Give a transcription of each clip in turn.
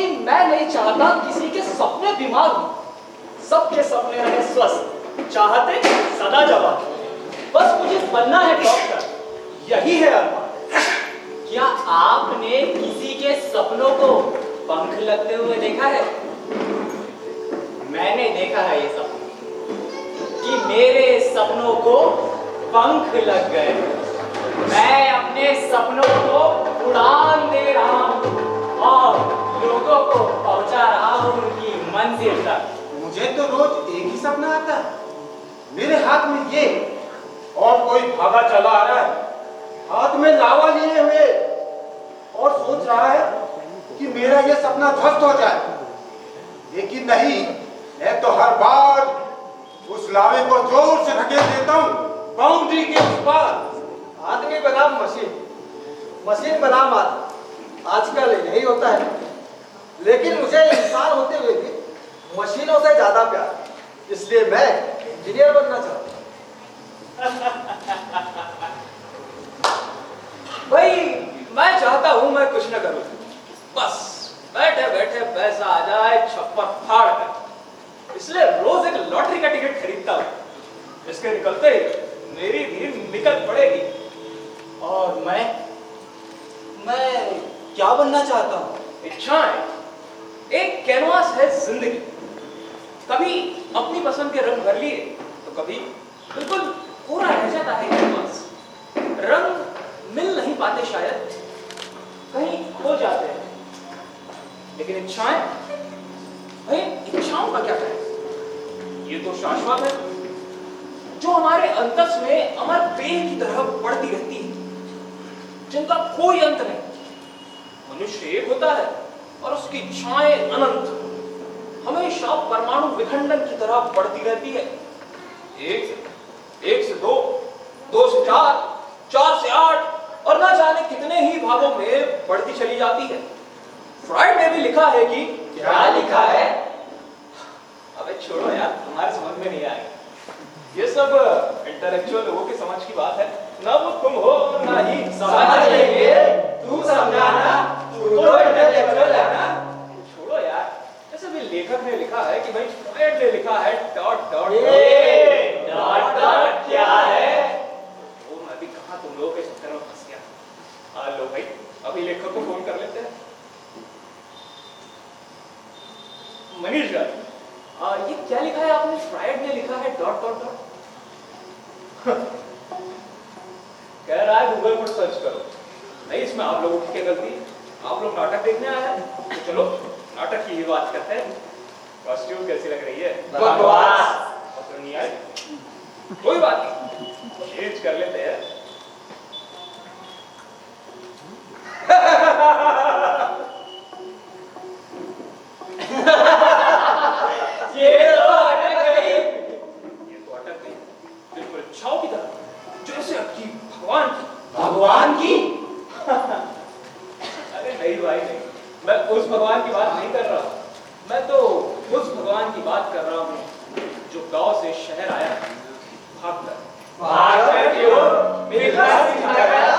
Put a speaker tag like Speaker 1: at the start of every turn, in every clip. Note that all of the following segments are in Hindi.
Speaker 1: क्योंकि मैं नहीं चाहता किसी के सपने बीमार हो। सबके सपने रहे स्वस्थ, चाहते सदा जवान। बस मुझे बनना है डॉक्टर, यही है अरमान।
Speaker 2: क्या आपने किसी के सपनों को पंख लगते हुए देखा है? मैंने देखा है ये सपना कि मेरे सपनों को पंख लग गए। मैं अपने सपनों को उड़ान दे रहा हूँ और लोगों को पहुंचा रहा हूँ उनकी मंजिल तक।
Speaker 3: मुझे तो रोज एक ही सपना आता है, मेरे हाथ में ये और कोई भागा चला आ रहा है हाथ में लावा लिए हुए और सोच रहा है कि मेरा ये सपना ध्वस्त हो जाए। लेकिन नहीं, मैं तो हर बार उस लावे को जोर से धकेल देता हूँ बाउंड्री के उस पार।
Speaker 4: आदमी बनाम मशीन, मशीन बनाम आदमी, आजकल यही होता है। लेकिन मुझे इंसान होते हुए भी मशीनों से ज्यादा प्यार, इसलिए मैं इंजीनियर बनना चाहता हूँ।
Speaker 1: भाई मैं चाहता हूं मैं कुछ न करूं, बस बैठे बैठे पैसा आ जाए छप्पर फाड़ कर। इसलिए रोज एक लॉटरी का टिकट खरीदता हूं, इसके निकलते ही मेरी भी निकल पड़ेगी। और मैं क्या बनना चाहता हूं? इच्छाएं एक कैनवास है जिंदगी। कभी अपनी पसंद के रंग भर लिए तो कभी बिल्कुल पूरा रह जाता है कैनवास। रंग मिल नहीं पाते, शायद कहीं खो जाते हैं। लेकिन इच्छाएं, भाई इच्छाओं का क्या करें? ये तो शाश्वत है, जो हमारे अंतस में अमर पेड़ की तरह बढ़ती रहती है, जिनका कोई अंत नहीं। मनुष्य एक होता है और उसकी इच्छाएं अनंत, हमेशा परमाणु विखंडन की तरह बढ़ती रहती है। एक से दो, दो से चार, चार से आठ, और ना जाने कितने ही भागों में बढ़ती चली जाती है। फ्राइड ने भी लिखा है कि
Speaker 2: क्या लिखा है?
Speaker 1: अबे छोड़ो यार, तुम्हारे समझ में नहीं आएगा। ये सब इंटेलेक्चुअल लोगों की समझ की बात है, ना वो तुम हो ना ही
Speaker 2: समझ लेंगे, तू समझाना, तू तो इंटेलेक्चुअल है ना।
Speaker 1: छोड़ो यार, जैसे भी लेखक ने लिखा है कि भाई फ्राइड ने लिखा है डॉट डॉट
Speaker 2: डॉट डॉट क्या है?
Speaker 1: वो मैं भी कहा तुम लोगों के चक्कर में फंस गया। लो भाई, अभी लेखक को फोन कर लेते हैं। मनीष गारी, ये क्या लिखा है आपने? फ्राइड ने लिखा है डॉट डॉट डॉट। कह रहा है गूगल पर सर्च करो। नहीं, इसमें आप लोगों की क्या गलती है? आप लोग नाटक देखने आए हैं, तो चलो नाटक की ही बात करते हैं। कॉस्ट्यूम कैसी लग रही है?
Speaker 2: बकवास।
Speaker 1: तो नहीं आई, कोई बात नहीं, चेंज कर लेते हैं।
Speaker 2: ये तो अटक गई।
Speaker 1: बिल्कुल इच्छाओं की तरह, जैसे आपकी भगवान की।
Speaker 3: भगवान की?
Speaker 1: अरे नहीं भाई नहीं, मैं उस भगवान की बात नहीं कर रहा हूँ। मैं तो उस भगवान की बात कर रहा हूँ जो गांव से शहर आया भागकर
Speaker 2: क्यों? मिलना सीखा गया।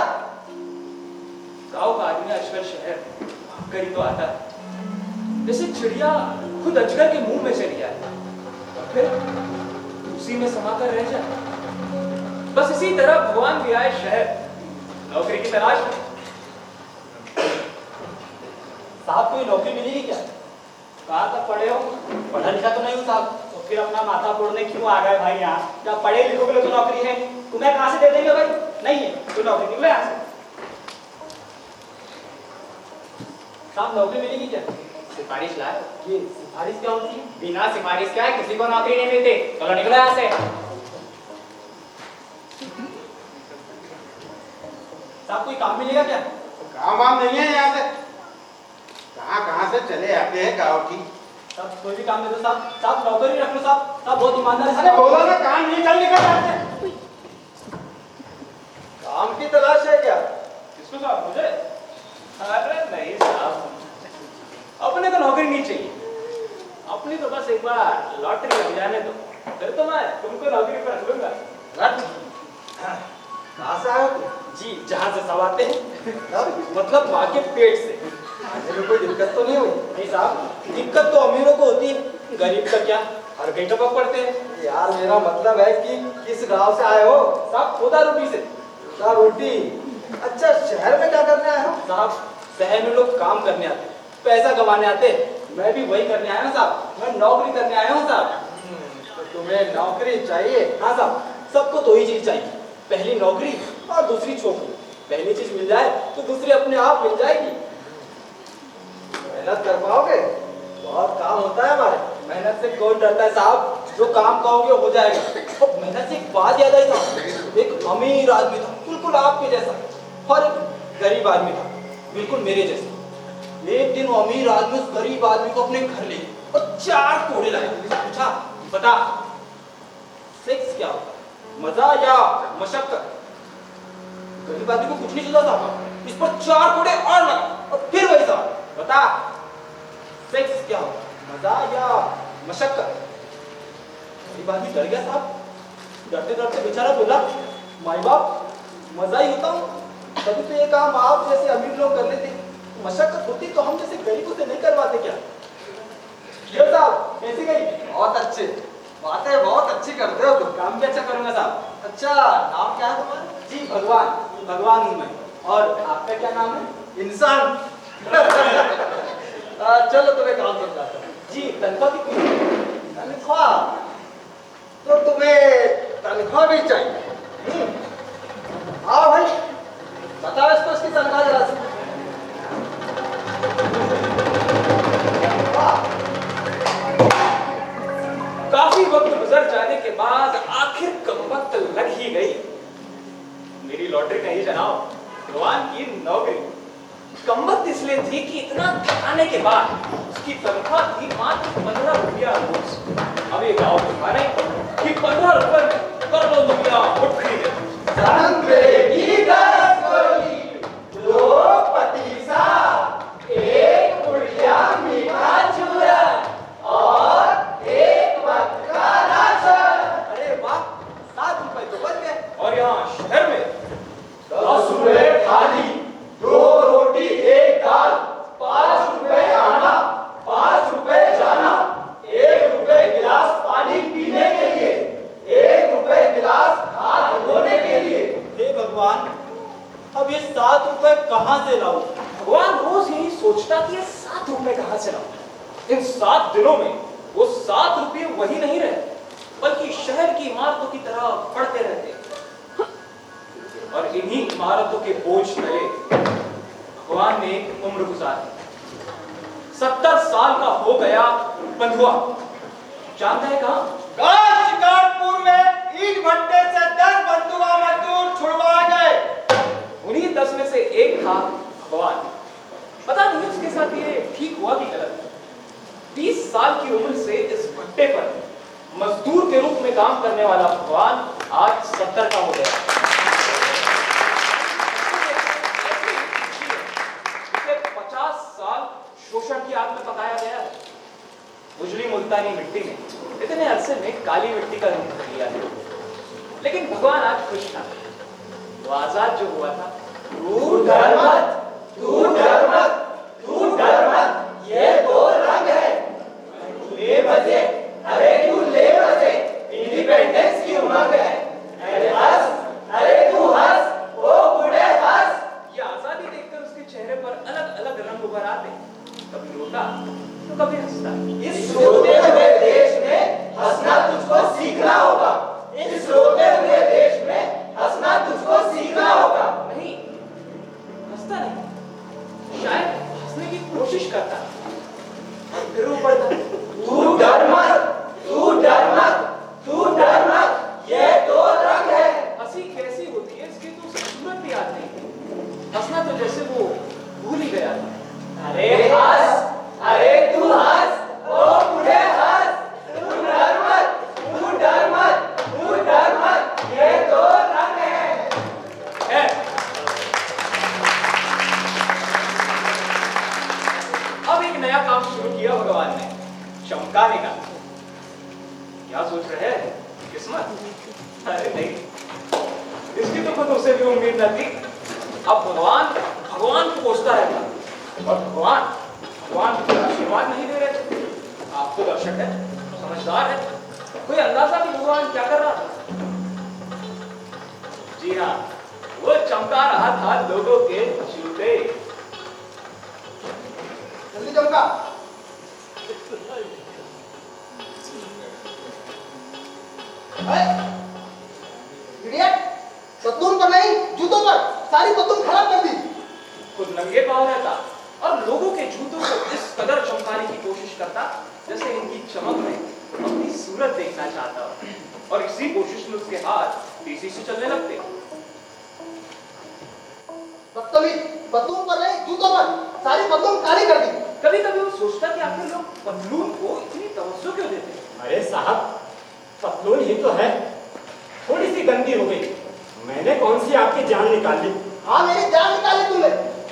Speaker 1: गांव का आदमी आजकल शहर भागकर ही तो आता है, जैसे चिड़िया खुद अजगर के मुंह में चली आए और फिर उसी में समाकर रह जाए। बस इसी तरह भगवान भी आए शहर, नौकरी की तलाश में।
Speaker 4: साहब कोई नौकरी मिलेगी क्या?
Speaker 5: कहाँ तक पढ़े हो? पढ़ा लिखा तो नहीं हूँ साहब। तो फिर अपना माथा फोड़ने क्यों आ गए भाई यहाँ? जब पढ़े लिखोगे तो नौकरी है, तुम्हें कहाँ से दे देंगे भाई? नहीं है तो नौकरी निकलो यहाँ से।
Speaker 4: साहब नौकरी मिलेगी क्या?
Speaker 2: सिफारिश लाए?
Speaker 4: ये सिफारिश क्या होती है?
Speaker 2: बिना सिफारिश क्या है, किसी को नौकरी नहीं मिलती। चलो निकलो यहाँ से।
Speaker 4: साहब कोई काम मिलेगा क्या?
Speaker 3: काम वाम नहीं है यहाँ से, कहाँ से चले आते हैं गाँव की।
Speaker 4: साहब कोई भी काम दे दो साहब। साहब नौकरी रख लो साहब। साहब बहुत ईमानदारी से।
Speaker 3: अरे बोला ना काम नहीं, चल निकल यहाँ से।
Speaker 4: काम की तलाश है क्या?
Speaker 1: किसको साहब? मुझे? अरे नहीं साहब, अपने को नौकरी नहीं चाहिए। अपनी तो बस एक बार लॉटरी लग जाने दो, फिर तो मैं तुमको नौकरी पर रख लूंगा।
Speaker 4: कहाँ से आए हो तुम?
Speaker 1: जी, जहां से सब आते हैं। मतलब माँ के पेट से।
Speaker 4: आने में कोई दिक्कत तो नहीं हुई?
Speaker 5: नहीं साहब, दिक्कत तो अमीरों को होती है, गरीब का क्या, हर कहीं टपक पड़ते हैं।
Speaker 4: यार मेरा मतलब है कि किस गांव से आए हो?
Speaker 5: साहब खोदा रोटी से।
Speaker 4: क्या रोटी? अच्छा, शहर में क्या करने आए हो?
Speaker 5: साहब शहर में लोग काम करने आते, पैसा कमाने आते, मैं भी वही करने आया हूँ साहब, मैं नौकरी करने आया हूँ साहब।
Speaker 4: तो तुम्हें नौकरी चाहिए?
Speaker 5: हाँ साहब, सबको दो ही चीज चाहिए, पहली नौकरी और दूसरी छोकरी। पहली चीज मिल जाए तो दूसरी अपने आप मिल जाएगी।
Speaker 4: मेहनत कर पाओगे? बहुत काम होता है हमारे।
Speaker 5: मेहनत से कौन डरता है साहब, जो काम कहोगे हो जाएगा। और मेहनत से एक बात याद आई साहब, एक अमीर आदमी था बिल्कुल आपके जैसा, और एक गरीब आदमी था बिल्कुल मेरे जैसा। एक दिन वो अमीर आदमी उस गरीब आदमी को अपने घर ले गया और 4 कोड़े लाया। पूछा, बता सेक्स क्या होता है, मजा या मशक्कत? गरीब आदमी को कुछ नहीं सुझा था, इस पर 4 कोड़े और लगा और फिर वही सवाल, बता सेक्स क्या होता है, मजा या मशक्कत? गरीब आदमी डर गया साहब, डरते डरते बेचारा बोला, माई बाप मजा ही होता हूँ, तभी तो ये काम आप जैसे अमीर लोग कर लेते, मशक्कत होती तो हम जैसे गरीबों से नहीं करवाते क्या? ये साहब कैसी गई?
Speaker 4: बहुत अच्छे, बातें बहुत अच्छी करते हो तुम।
Speaker 5: काम भी अच्छा करूंगा साहब।
Speaker 4: अच्छा, नाम क्या है तुम्हारा?
Speaker 5: जी भगवान, भगवान हूँ मैं। और आपका क्या नाम है?
Speaker 4: इंसान। चलो तुम्हें काम समझाता हूँ।
Speaker 5: जी तनख्वाह कितनी है?
Speaker 4: तनख्वाह? तो तुम्हें तनख्वाह भी चाहिए? हाँ भाई, बताओ इसको इसकी तनख्वाह जरा सी।
Speaker 1: काफी वक्त गुजर जाने के बाद आखिर कमबख्त लग ही गई। मेरी लॉटरी नहीं जनाब, भगवान की नौकरी। कमबख्त इसलिए थी कि इतना थकाने के बाद उसकी तनख्वाह थी मात्र 15 रुपया रोज। अब ये गाँव दिखा रहे कि 15 रुपए में करोड़ों दुनिया उठ खरीदे।
Speaker 2: एक उड़िया मीठा चूरा और एक मक्का राशन।
Speaker 5: अरे वाह, 7 रुपए तो बच गए।
Speaker 1: और यहाँ शहर में
Speaker 2: 10 रुपए थाली, 2 रोटी 1 दाल, 5 रुपए आना, 5 रुपए जाना, 1 रुपए गिलास पानी पीने के लिए, 1 रुपए गिलास हाथ धोने के लिए।
Speaker 5: हे भगवान, अब ये 7 रुपए कहाँ से लाऊं?
Speaker 1: भगवान रोज यही सोचता कि ये 7 रुपए कहां से लाऊं। इन 7 दिनों में वो 7 रुपये वही नहीं रहे, बल्कि शहर की इमारतों की तरह बढ़ते रहते। और इन्हीं इमारतों के बोझ तले भगवान ने एक उम्र गुजारी। 70 साल का हो गया बंधुआ। जानता है कहां?
Speaker 4: शिकारपुर में ईंट भट्टे से 10 बंधुआ मजदूर छुड़वाए गए।
Speaker 1: उन्हीं 10 में से एक था भगवान। पता नहीं उसके साथ ये ठीक हुआ कि गलत। 30 साल की उम्र से इस भट्टे पर मजदूर के रूप में काम करने वाला भगवान आज 70 का हो गया। इसे 50 साल शोषण की आग में पकाया गया। उजली मुल्तानी मिट्टी में इतने अरसे में काली मिट्टी का रूप धर लिया है। लेकिन भगवान आज खुश था। वो आजाद जो हुआ था।
Speaker 2: तू डर मत, तू डर मत, तू डर मत, ये 2 रंग है। ले मजे, अरे तू ले मजे, इंडिपेंडेंस की उमंग है। अरे हंस, अरे तू हंस, ओ बूढ़े हंस।
Speaker 1: ये आजादी देखकर उसके चेहरे पर अलग अलग रंग उभर आते। कभी रोता तो कभी हंसता।
Speaker 2: इस रोते हुए देश में हंसना तुझको सीखना होगा। इस रोते हुए देश में हंसना तुझको सीखना होगा।
Speaker 1: नहीं, हंसता नहीं, शायद हंसने की कोशिश करता और फिर रो पड़ता।
Speaker 2: तू डर मत, तू डर मत, तू डर मत, ये 2 रंग है।
Speaker 1: हंसी कैसी होती है इसकी तो उसे सूरत भी याद नहीं। हंसना तो जैसे वो भूल ही गया था।
Speaker 2: अरे हंस, अरे तू हंस, ओ बूढ़े हंस। तू डर मत, तू डर मत, तू डर मत, ये 2 रंग है।
Speaker 1: अब एक नया काम शुरू किया भगवान ने, चमकाने का। क्या सोच रहे हैं? किस्मत? अरे नहीं, इसकी तो खुद उसे भी उम्मीद न थी। अब भगवान को कोसता रहता, और भगवान भगवान भी कोई आशीर्वाद नहीं दे रहे थे। आप तो दर्शक है, समझदार है, कोई अंदाजा कि भगवान क्या कर रहा था। जी हाँ, वो चमका रहा था लोगों के जूते।
Speaker 4: जल्दी चमका। इडियट, पतलून पर नहीं जूतों पर, सारी पतलून खराब कर दी।
Speaker 1: खुद नंगे पांव रहता और लोगों के जूतों को इस कदर चमकाने की कोशिश करता जैसे इनकी चमक में अपनी सूरत देखना चाहता हो। और इसी कोशिश में उसके हाथ तेजी से चलने लगते।
Speaker 4: बदतमीज, पतलून पर नहीं जूतों पर, सारी पतलून काली कर दी।
Speaker 1: कभी कभी वो सोचता कि आखिर लोग पतलून को इतनी तवज्जो क्यों देते हैं।
Speaker 3: अरे साहब, पतलून ही तो है, थोड़ी सी गंदी हो गई, मैंने कौन सी आपकी जान निकाल ली।
Speaker 4: हाँ, मेरी जान निकाली तुमने।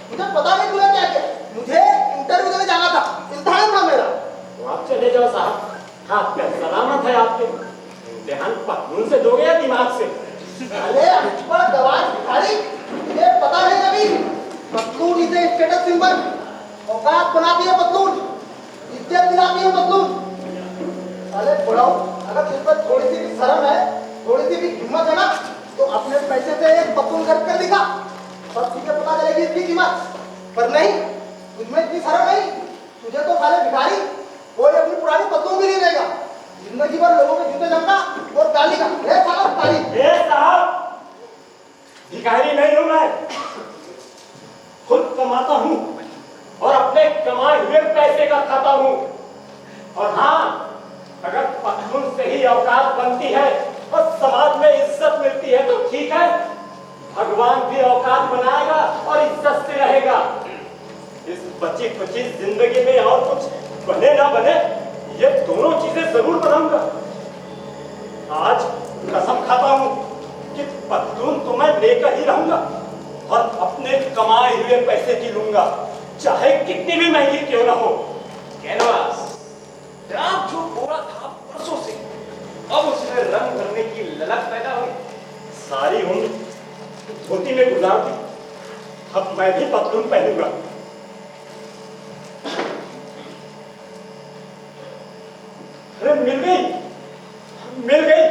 Speaker 4: मुझे पता नहीं तूने क्या किया। मुझे इंटरव्यू देने जाना था, इम्तिहान था मेरा।
Speaker 3: तो आप चले जाओ साहब, हाथ पे सलामत है आपके। इम्तिहान पतलून से दोगे या दिमाग से?
Speaker 4: अरे अनपढ़ गवार भिखारी, तुझे पता नहीं अभी। पतलून इसे स्टेटस सिंबल, औकात बनाती है पतलून, इज्जत दिलाती है पतलून। अरे बुढ़ाओ, अगर तुझ पर थोड़ी सी भी शर्म है, थोड़ी सी भी हिम्मत है ना, तो अपने पैसे से एक पतलून खरीद कर दिखा, तब तुझे पता चलेगी इसकी कीमत। पर नहीं, तुझमें इतनी शर्म नहीं। तुझे तो साले भिखारी कोई अपनी पुरानी पतलून भी नहीं देगा। जिंदगी भर लोगों के जूते जमना और गाली का, ये साला भिखारी।
Speaker 3: ए साहब, भिखारी नहीं हूं मैं, खुद कमाता हूं और अपने कमाए हुए पैसे का खाता हूं। और हाँ, अगर पतलून से ही औकात बनती है और समाज में इज्जत मिलती है तो ठीक है, भगवान भी औकात बनाएगा और इज्जत से रहेगा। इस बची खुची जिंदगी में और कुछ बने ना बने, ये दोनों चीजें जरूर बनाऊंगा। आज कसम खाता हूं कि पतलून तो मैं लेकर ही रहूंगा और अपने कमाए हुए पैसे की लूंगा, चाहे कितनी भी महंगी क्यों ना हो।
Speaker 1: कैनवास रात जो बोला था परसों से, अब उसमें रंग भरने की ललक पैदा हुई।
Speaker 3: सारी उम्र धोती में गुजार दी, अब मैं भी पतलून पहनूंगा। अरे मिल गई,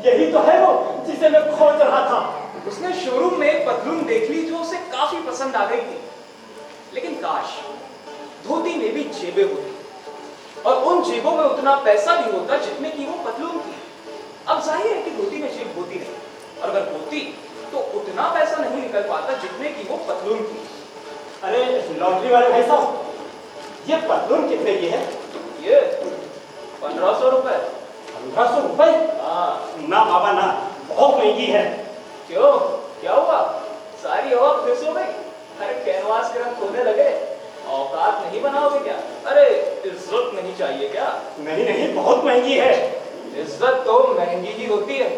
Speaker 3: यही तो है वो जिसे मैं खोज रहा था।
Speaker 1: उसने शोरूम में एक पतलून देख ली जो उसे काफी पसंद आ गई थी, लेकिन काश धोती में भी जेबें होती और उन जेबों में उतना पैसा भी होता जितने की वो पतलून थी। अब जाहिर है कि धोती में जेब होती नहीं, और अगर होती तो उतना पैसा नहीं निकल पाता जितने की वो पतलून थी।
Speaker 3: अरे लॉटरी वाले भाई साहब, ये पतलून कितने की है?
Speaker 1: ये 1500 रुपए।
Speaker 3: 1500 रुपए? ना बाबा ना, बहुत महंगी है।
Speaker 1: क्यों, क्या हुआ? सारी हवा फिस हो गई? अरे कैनवास के रंग खोने लगे, औकात नहीं बनाओगे क्या? अरे इज्जत नहीं चाहिए क्या?
Speaker 3: नहीं, बहुत महंगी है।
Speaker 1: इज्जत तो महंगी ही होती है।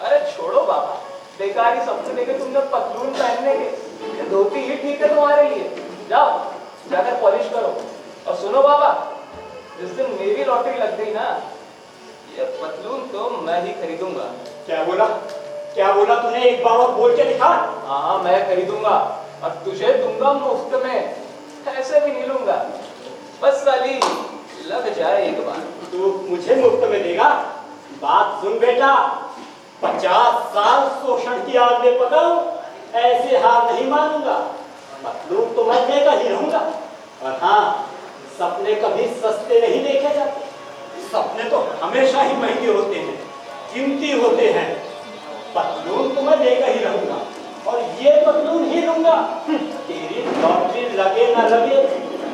Speaker 1: अरे छोड़ो बाबा, बेकारी सपने देखे तुमने पतलून पहनने के, ये धोती ही ठीक है तुम्हारे लिए। जाओ जाकर पॉलिश करो। और सुनो बाबा, जिस दिन मेरी लॉटरी लग गई ना, ये पतलून तो मैं ही खरीदूंगा।
Speaker 3: क्या बोला तूने? एक बार और बोल के दिखा।
Speaker 1: हाँ, मैं खरीदूंगा और तुझे दूंगा मुफ्त में, ऐसे भी नहीं लूंगा। बस साली लग जाए एक बार।
Speaker 3: तू मुझे मुफ्त में देगा? बात सुन बेटा, 50 साल शोषण की आग में पकाऊं, ऐसे हार नहीं मानूंगा। पतलून तो मैं लेकर ही रहूंगा। और हाँ, सपने कभी सस्ते नहीं देखे जाते, सपने तो हमेशा ही महंगे होते हैं, कीमती होते हैं। पतलून तो मैं लेकर ही रहूंगा और ये पतलून ही लूंगा। तेरी लॉटरी लगे ना लगे,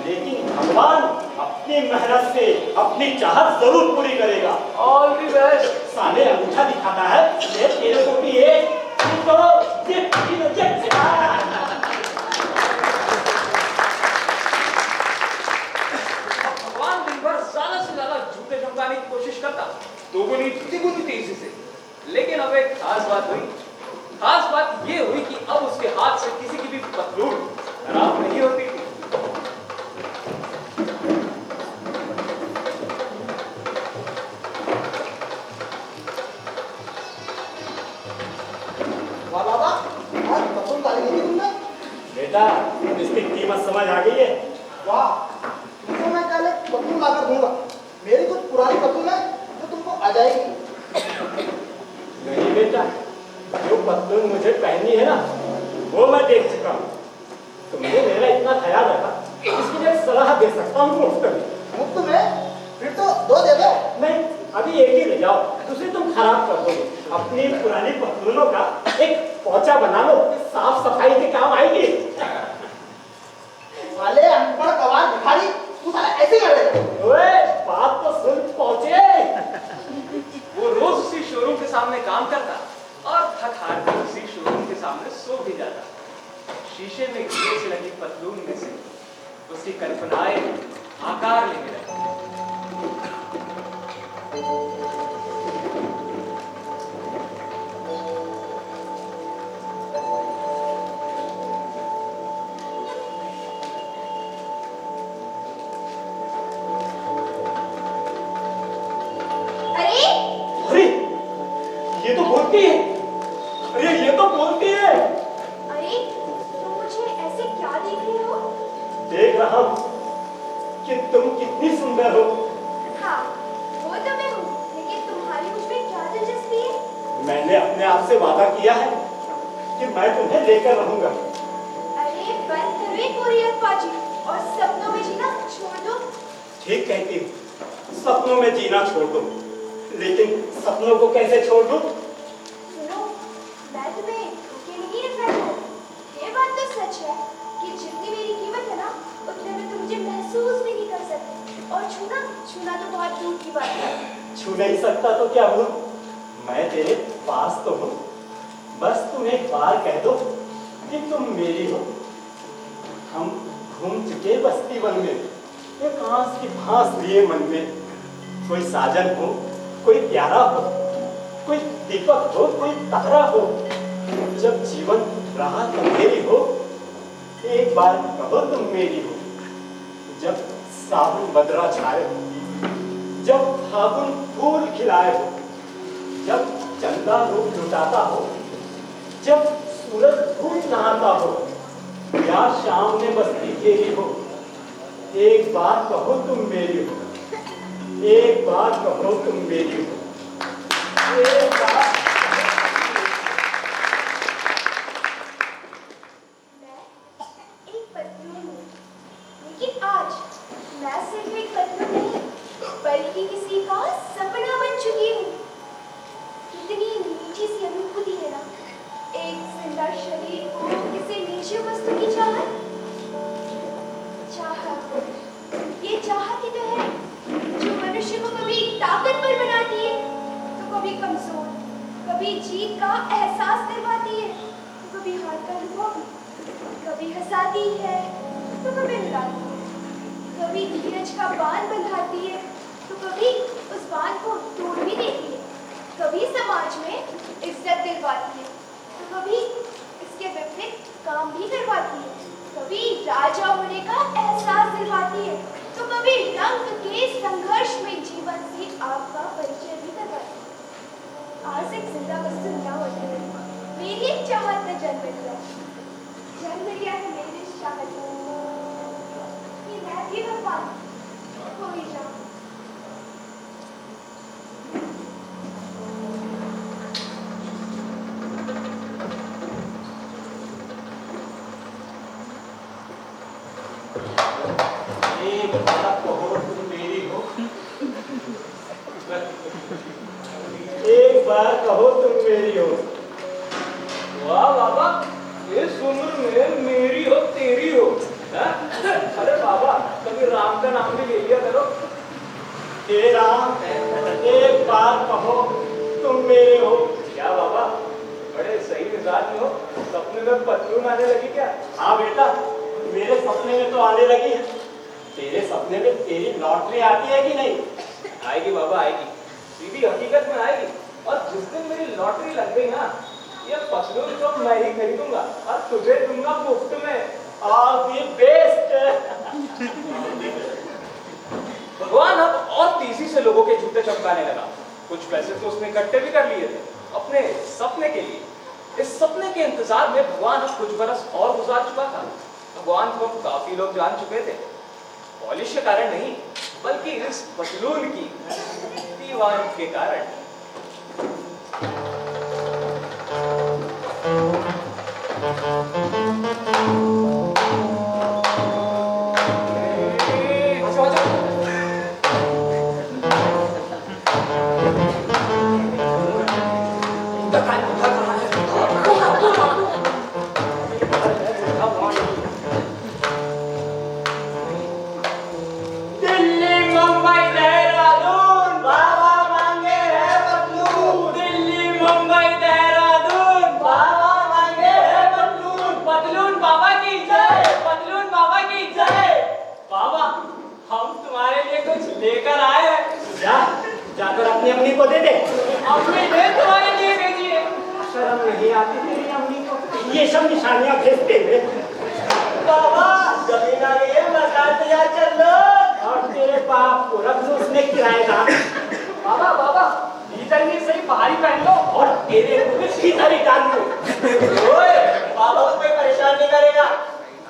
Speaker 3: लेकिन भगवान अपनी मेहनत से अपनी चाहत जरूर पूरी करेगा।
Speaker 1: All the best.
Speaker 3: साले अंगूठा दिखाता है, ये तेरे को भी एक तो
Speaker 1: भगवान दिन भर ज्यादा से ज्यादा जूते चमकाने की कोशिश करता, दोगुनी तिगुनी तेजी से। लेकिन अब एक खास बात हुई। खास बात ये हुई कि अब उसके हाथ से किसी की भी पतलून खराब नहीं होती थी।
Speaker 4: वाह बाबा, आज पतलून काली की तुमने?
Speaker 6: बेटा इसकी कीमत समझ आ गई है?
Speaker 4: वाह, तुमको मैं कल एक पतलून लाकर दूंगा। मेरी कुछ पुरानी पतलून है जो तुमको आ जाएगी।
Speaker 6: नहीं बेटा, जो पतलून मुझे पहननी है ना वो मैं देख चुका हूँ। तुमने मेरा इतना ख्याल रखा, इसके लिए सलाह दे सकता हूँ मुफ्त में।
Speaker 4: मुफ्त में? फिर तो दो दे दो।
Speaker 6: नहीं, अभी एक ही ले जाओ, दूसरी तुम खराब कर दोगे। अपनी पुरानी पतलूनों का एक पोंछा बना लो, साफ सफाई के काम आएगी।
Speaker 4: साले अनपढ़ गवार भिखारी, तू साला ऐसे ही कर
Speaker 6: ओए, बात तो सुन पहुंचे।
Speaker 1: वो रोज उसी शोरूम के सामने काम करता और थक हार कर उसी शोरूम के सामने सो भी जाता। शीशे में गिरे से लगी पतलून में से उसकी कल्पनाएं आकार लेने लगी।
Speaker 6: अरे, ये तो बोलती है। अरे ये तो बोलती है।
Speaker 7: अरे, तुम मुझे ऐसे क्या देख रहे हो?
Speaker 6: देख रहा हूँ कि तुम कितनी सुंदर हो।
Speaker 7: हाँ, वो तो मैं हूँ, लेकिन तुम्हारी मुझ में क्या दिलचस्पी है?
Speaker 6: मैंने अपने आप से वादा किया है कि मैं तुम्हें लेकर रहूंगा।
Speaker 7: अरे, बंद करो ये कोरियतबाजी और सपनों में जीना छोड़ दो।
Speaker 6: ठीक कहती हूँ, सपनों में जीना छोड़ दो, लेकिन सपनों को कैसे छोड़ दूं?
Speaker 7: सुनो, मैं तुम्हें धोखे नहीं रख रहा हूँ। ये बात तो सच है कि जितनी मेरी कीमत है ना, उतने में तुम मुझे महसूस भी नहीं कर सकते। और छूना तो बहुत दूर की बात है।
Speaker 6: छू नहीं सकता तो क्या हुआ? मैं तेरे पास तो हूँ। बस तुम एक बार कह दो कि तुम मेरी हो। हम घूम चुके बस्ती वन में, एक आस की फांस लिए मन में। कोई साजन हो, कोई प्यारा हो, कोई दीपक हो, कोई तारा हो। जब जीवन राहत अंधेरी हो, एक बार कहो तुम मेरी हो। जब सावन बदरा छाए हो, जब फागुन फूल खिलाए हो, जब चंदा रूप लुटाता हो, जब सूरज धूप नहाता हो, या शाम में बस्ती घेरी हो, एक बार कहो तुम मेरी हो। एक बार कहो तुम मेरी हो। एक बार।
Speaker 7: मैं एक पतलून हूँ, लेकिन आज मैं सिर्फ एक पतलून नहीं, बल्कि किसी का सपना बन चुकी हूँ। कितनी मीठी सी अनुभूति है ना, एक जिंदा शरीर को किसी नीचे वस्तु की चाहत। ये चाहत ही तो है जो मनुष्य को कभी ताकतवर बनाती है, तो कभी कमजोर, कभी जीत का एहसास करवाती है, तो कभी हार का अनुभव, कभी हंसाती है, तो कभी रुलाती है, कभी धीरज का बांध बंधाती है, तो कभी उस बांध को तोड़ भी देती है, कभी समाज में इज्जत दिलवाती है, तो कभी इसके विपरीत काम भी करवाती है, कभी राजा होने का एहसास दिलवाती है, तो कभी रंग के संघर्ष में जीवन से आपका परिचय भी करवाती है। आज एक जिंदा वस्तु न होते हुए मेरी एक चाहत ने जन्म लिया है मेरी चाहत कि मैं भी भगवान खो ही जाऊं।
Speaker 6: एक बार कहो तुम मेरी हो। एक बार कहो तुम मेरी हो।
Speaker 1: वाह बाबा, इस उम्र में मेरी हो तेरी हो। हाँ? अरे बाबा, कभी राम का नाम भी ले लिया करो।
Speaker 6: तेरा एक बार कहो तुम मेरे हो।
Speaker 1: क्या बाबा, बड़े सही मिजाज में हो। सपने में पतलून आने लगी क्या?
Speaker 6: हाँ बेटा, मेरे सपने में तो आने लगी है। तेरे सपने में तेरी लॉटरी आती है कि नहीं?
Speaker 1: आएगी बाबा, आएगी, सीधी हकीकत में आएगी। और जिस दिन मेरी लॉटरी लग गई ना, ये पतलून तो मैं ही खरीदूंगा और तुझे दूंगा मुफ्त में।
Speaker 6: All the best.
Speaker 1: भगवान अब और तेजी से लोगों के जूते चमकाने लगा। कुछ पैसे तो उसने इकट्ठे भी कर लिए थे अपने सपने के लिए। इस सपने के इंतजार में भगवान अब कुछ बरस और गुजार चुका था। भगवान को काफी लोग जान चुके थे, पॉलिश के कारण नहीं बल्कि इस पतलून की दीवार के कारण।
Speaker 2: दिल्ली मुंबई देहरादून बाबा मांगे है पतलून। दिल्ली मुंबई देहरादून बाबा मांगे है पतलून। पतलून बाबा की जय, पतलून बाबा की जय। बाबा हम तुम्हारे लिए कुछ लेकर आए हैं।
Speaker 6: जा जाकर अपनी अम्मी को दे दे।
Speaker 2: अम्मी ने तुम्हारे लिए भेजी है।
Speaker 6: शर्म नहीं आती तेरी अम्मी को ये सब निशानियां भेजते हुए।
Speaker 2: बाबा जमीन आ गई है, मकान तैयार कर लो।
Speaker 6: और तेरे बाप को रख दो उसने किराएदार।
Speaker 2: बाबा बाबा भीतर नहीं सही बाहर ही पहन लो।
Speaker 6: और तेरे को भी सीधा ही डाल दो।
Speaker 2: ओए बाबा को कोई परेशान नहीं करेगा।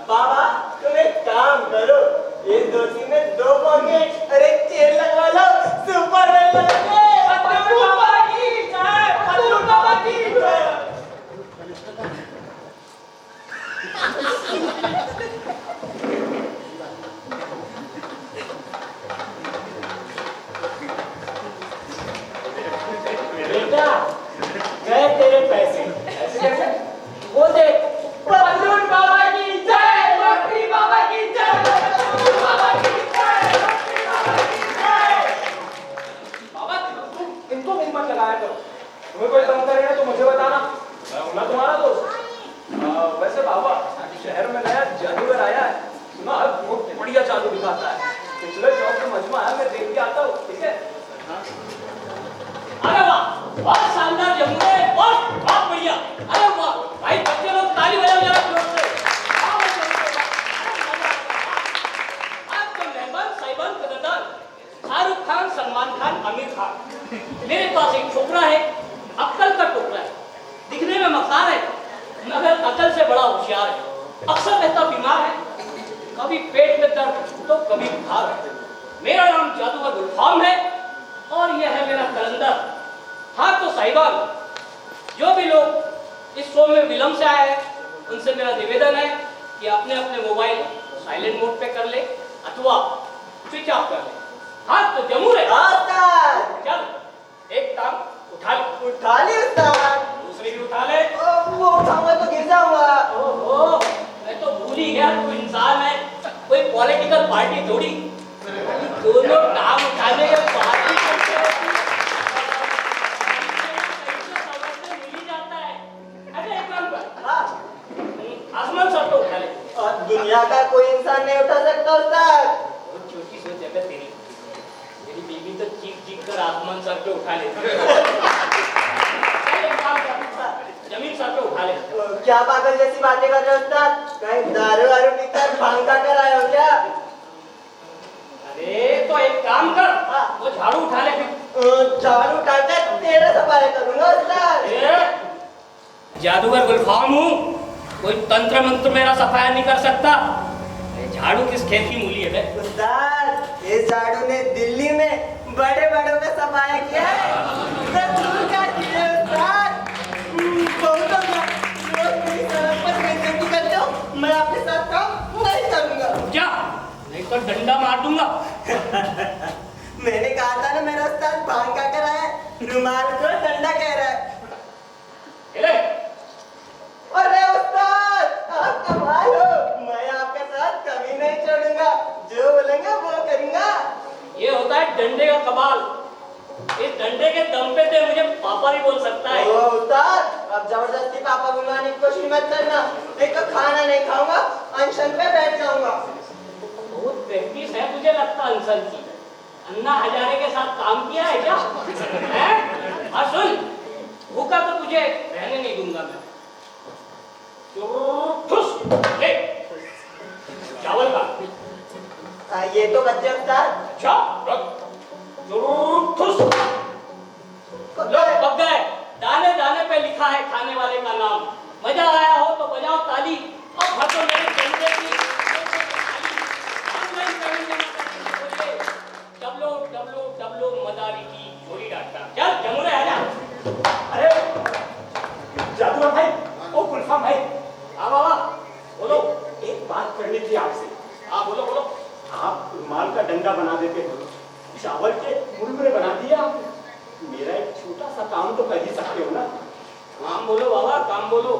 Speaker 2: बाबा तुम एक काम करो, इस धोती में 2 पॉकेट और एक चेन लगवा लो। सुपर मैन लगेंगे। पतलून बाबा की जय, पतलून बाबा की जय।
Speaker 6: बेटा गए तेरे पैसे।
Speaker 2: ऐसे कैसे? वो देख, पतलून बाबा की जय, लक्ष्मी बाबा की जय, पतलून बाबा की जय, लक्ष्मी बाबा की जय।
Speaker 1: बाबा तुम इनको हिम्मत लगाया करो, तुम्हें कोई तंग करेगा तो मुझे बताना, मैं हूं ना तुम्हारा दोस्त। वैसे बाबा शहर में नया जादूगर आया है, सुना है बहुत बढ़िया जादू दिखाता है। पिछले चौक में मजमा है, मैं देख के आता हूँ, ठीक है?
Speaker 2: अरे वाह, बहुत शानदार जमुना है, बहुत बढ़िया। अरे वाह भाई, बच्चे लोग ताली बजाओ जरा जोर से। वाह, वाह, जमुना, अरे मजा आ गया। आज तो मेहमान साहिबान कदरदान शाहरुख खान, सलमान खान, आमिर खान। मेरे पास एक छोकरा है, अक्ल का टोकरा है, दिखने में मकान है मगर अकल से बड़ा होशियार है। अक्सर रहता बीमार है, कभी पेट में दर्द तो कभी बुखार है। मेरा नाम जादूगर गुलफाम है और यह है मेरा कलंदर। हाँ तो साहिबान, जो भी लोग इस शो में विलम्ब से आए हैं उनसे मेरा निवेदन है कि अपने अपने मोबाइल साइलेंट मोड पे कर ले अथवा स्विच ऑफ कर ले। हाँ तो जमूर है। चल एक टांग उठा ले, दूसरी भी उठा ले।
Speaker 4: वो उठाऊंगा तो गिर जाऊंगा।
Speaker 2: ओहो, मैं तो भूल ही गया तू इंसान है, कोई पॉलिटिकल पार्टी थोड़ी। दोनों टांग उठाने के पार्टी करते रहती है। मिल ही जाता है। अच्छा एक काम कर, आसमान सर पे उठा ले।
Speaker 4: और दुनिया का कोई इंसान नहीं उठा सकता उस्ताद।
Speaker 2: बहुत छोटी सोच है तेरी। मेरी बीवी तो चीख चीख कर आसमान सर पे उठा लेती है। एक काम कर, जमीन सर पे उठा ले।
Speaker 4: क्या पागल जैसी बातें कर रहे हो उस्ताद? कहीं दारू वारू पीकर भांग का कर आए हो क्या?
Speaker 2: अरे तो एक काम कर, वो झाड़ू उठा ले फिर।
Speaker 4: झाड़ू उठाकर तेरा सफाई करूंगा उस्ताद।
Speaker 2: जादूगर गुलफाम हूँ, कोई तंत्र मंत्र मेरा सफाया नहीं कर सकता। झाड़ू किस खेत की मूली है बे?
Speaker 4: उस्ताद इस झाड़ू ने दिल्ली में बड़े बड़ों का सफाया किया है। जरूर क्या किया उस्ताद? बहुत अच्छा। लोग मेरी सड़क पर बेइज्जती करते हो, मैं आपके साथ काम नहीं करूंगा।
Speaker 2: क्या? नहीं तो डंडा मार दूंगा।
Speaker 4: मैंने कहा था ना मेरा उस्ताद भांग का कर आया है, रुमाल को डंडा कह रहा है।
Speaker 2: ले।
Speaker 4: अरे उस्ताद आप कमाल हो, मैं आपके साथ कभी नहीं छोड़ूंगा, जो बोलेंगे वो करूंगा।
Speaker 2: ये होता है डंडे का कमाल। इस डंडे के दम पे तो मुझे पापा भी बोल सकता है।
Speaker 4: ओ उस्ताद अब जबरदस्ती पापा बुलवाने की कोशिश मत करना, एक तो खाना नहीं खाऊंगा, अनशन पे बैठ जाऊंगा।
Speaker 2: बहुत प्रैक्टिस है तुझे लगता अनसन की। अन्ना हजारे के साथ काम किया है क्या? हैं? और सुन, भूखा तो तुझे रहने नहीं दूंगा मैं। ठुस, ले, चावल का।
Speaker 4: ये तो बच्चे उस्ताद।
Speaker 2: अच्छा, रख। ठुस। लो, पक गए। दाने दाने पे लिखा है खाने वाले का नाम। मजा आया हो तो बजाओ ताली और भर दो मेरे जलसे की ऑनलाइन पेमेंट जमा करने के बोलिए डब्लो डब्लो डब्लो मदारी की छोरी डाटा। चल जमुरे आ जा।
Speaker 6: अरे जादू भाई, ओ गुलफा भाई,
Speaker 2: हाँ बाबा बोलो।
Speaker 6: एक बात करनी थी आपसे।
Speaker 2: हाँ बोलो बोलो।
Speaker 6: आप रुमाल का डंडा बना देते हो, चावल के मुरमुरे बना दिए आपने। मेरा एक छोटा सा काम तो कर ही सकते हो ना।
Speaker 2: काम बोलो बाबा, काम बोलो।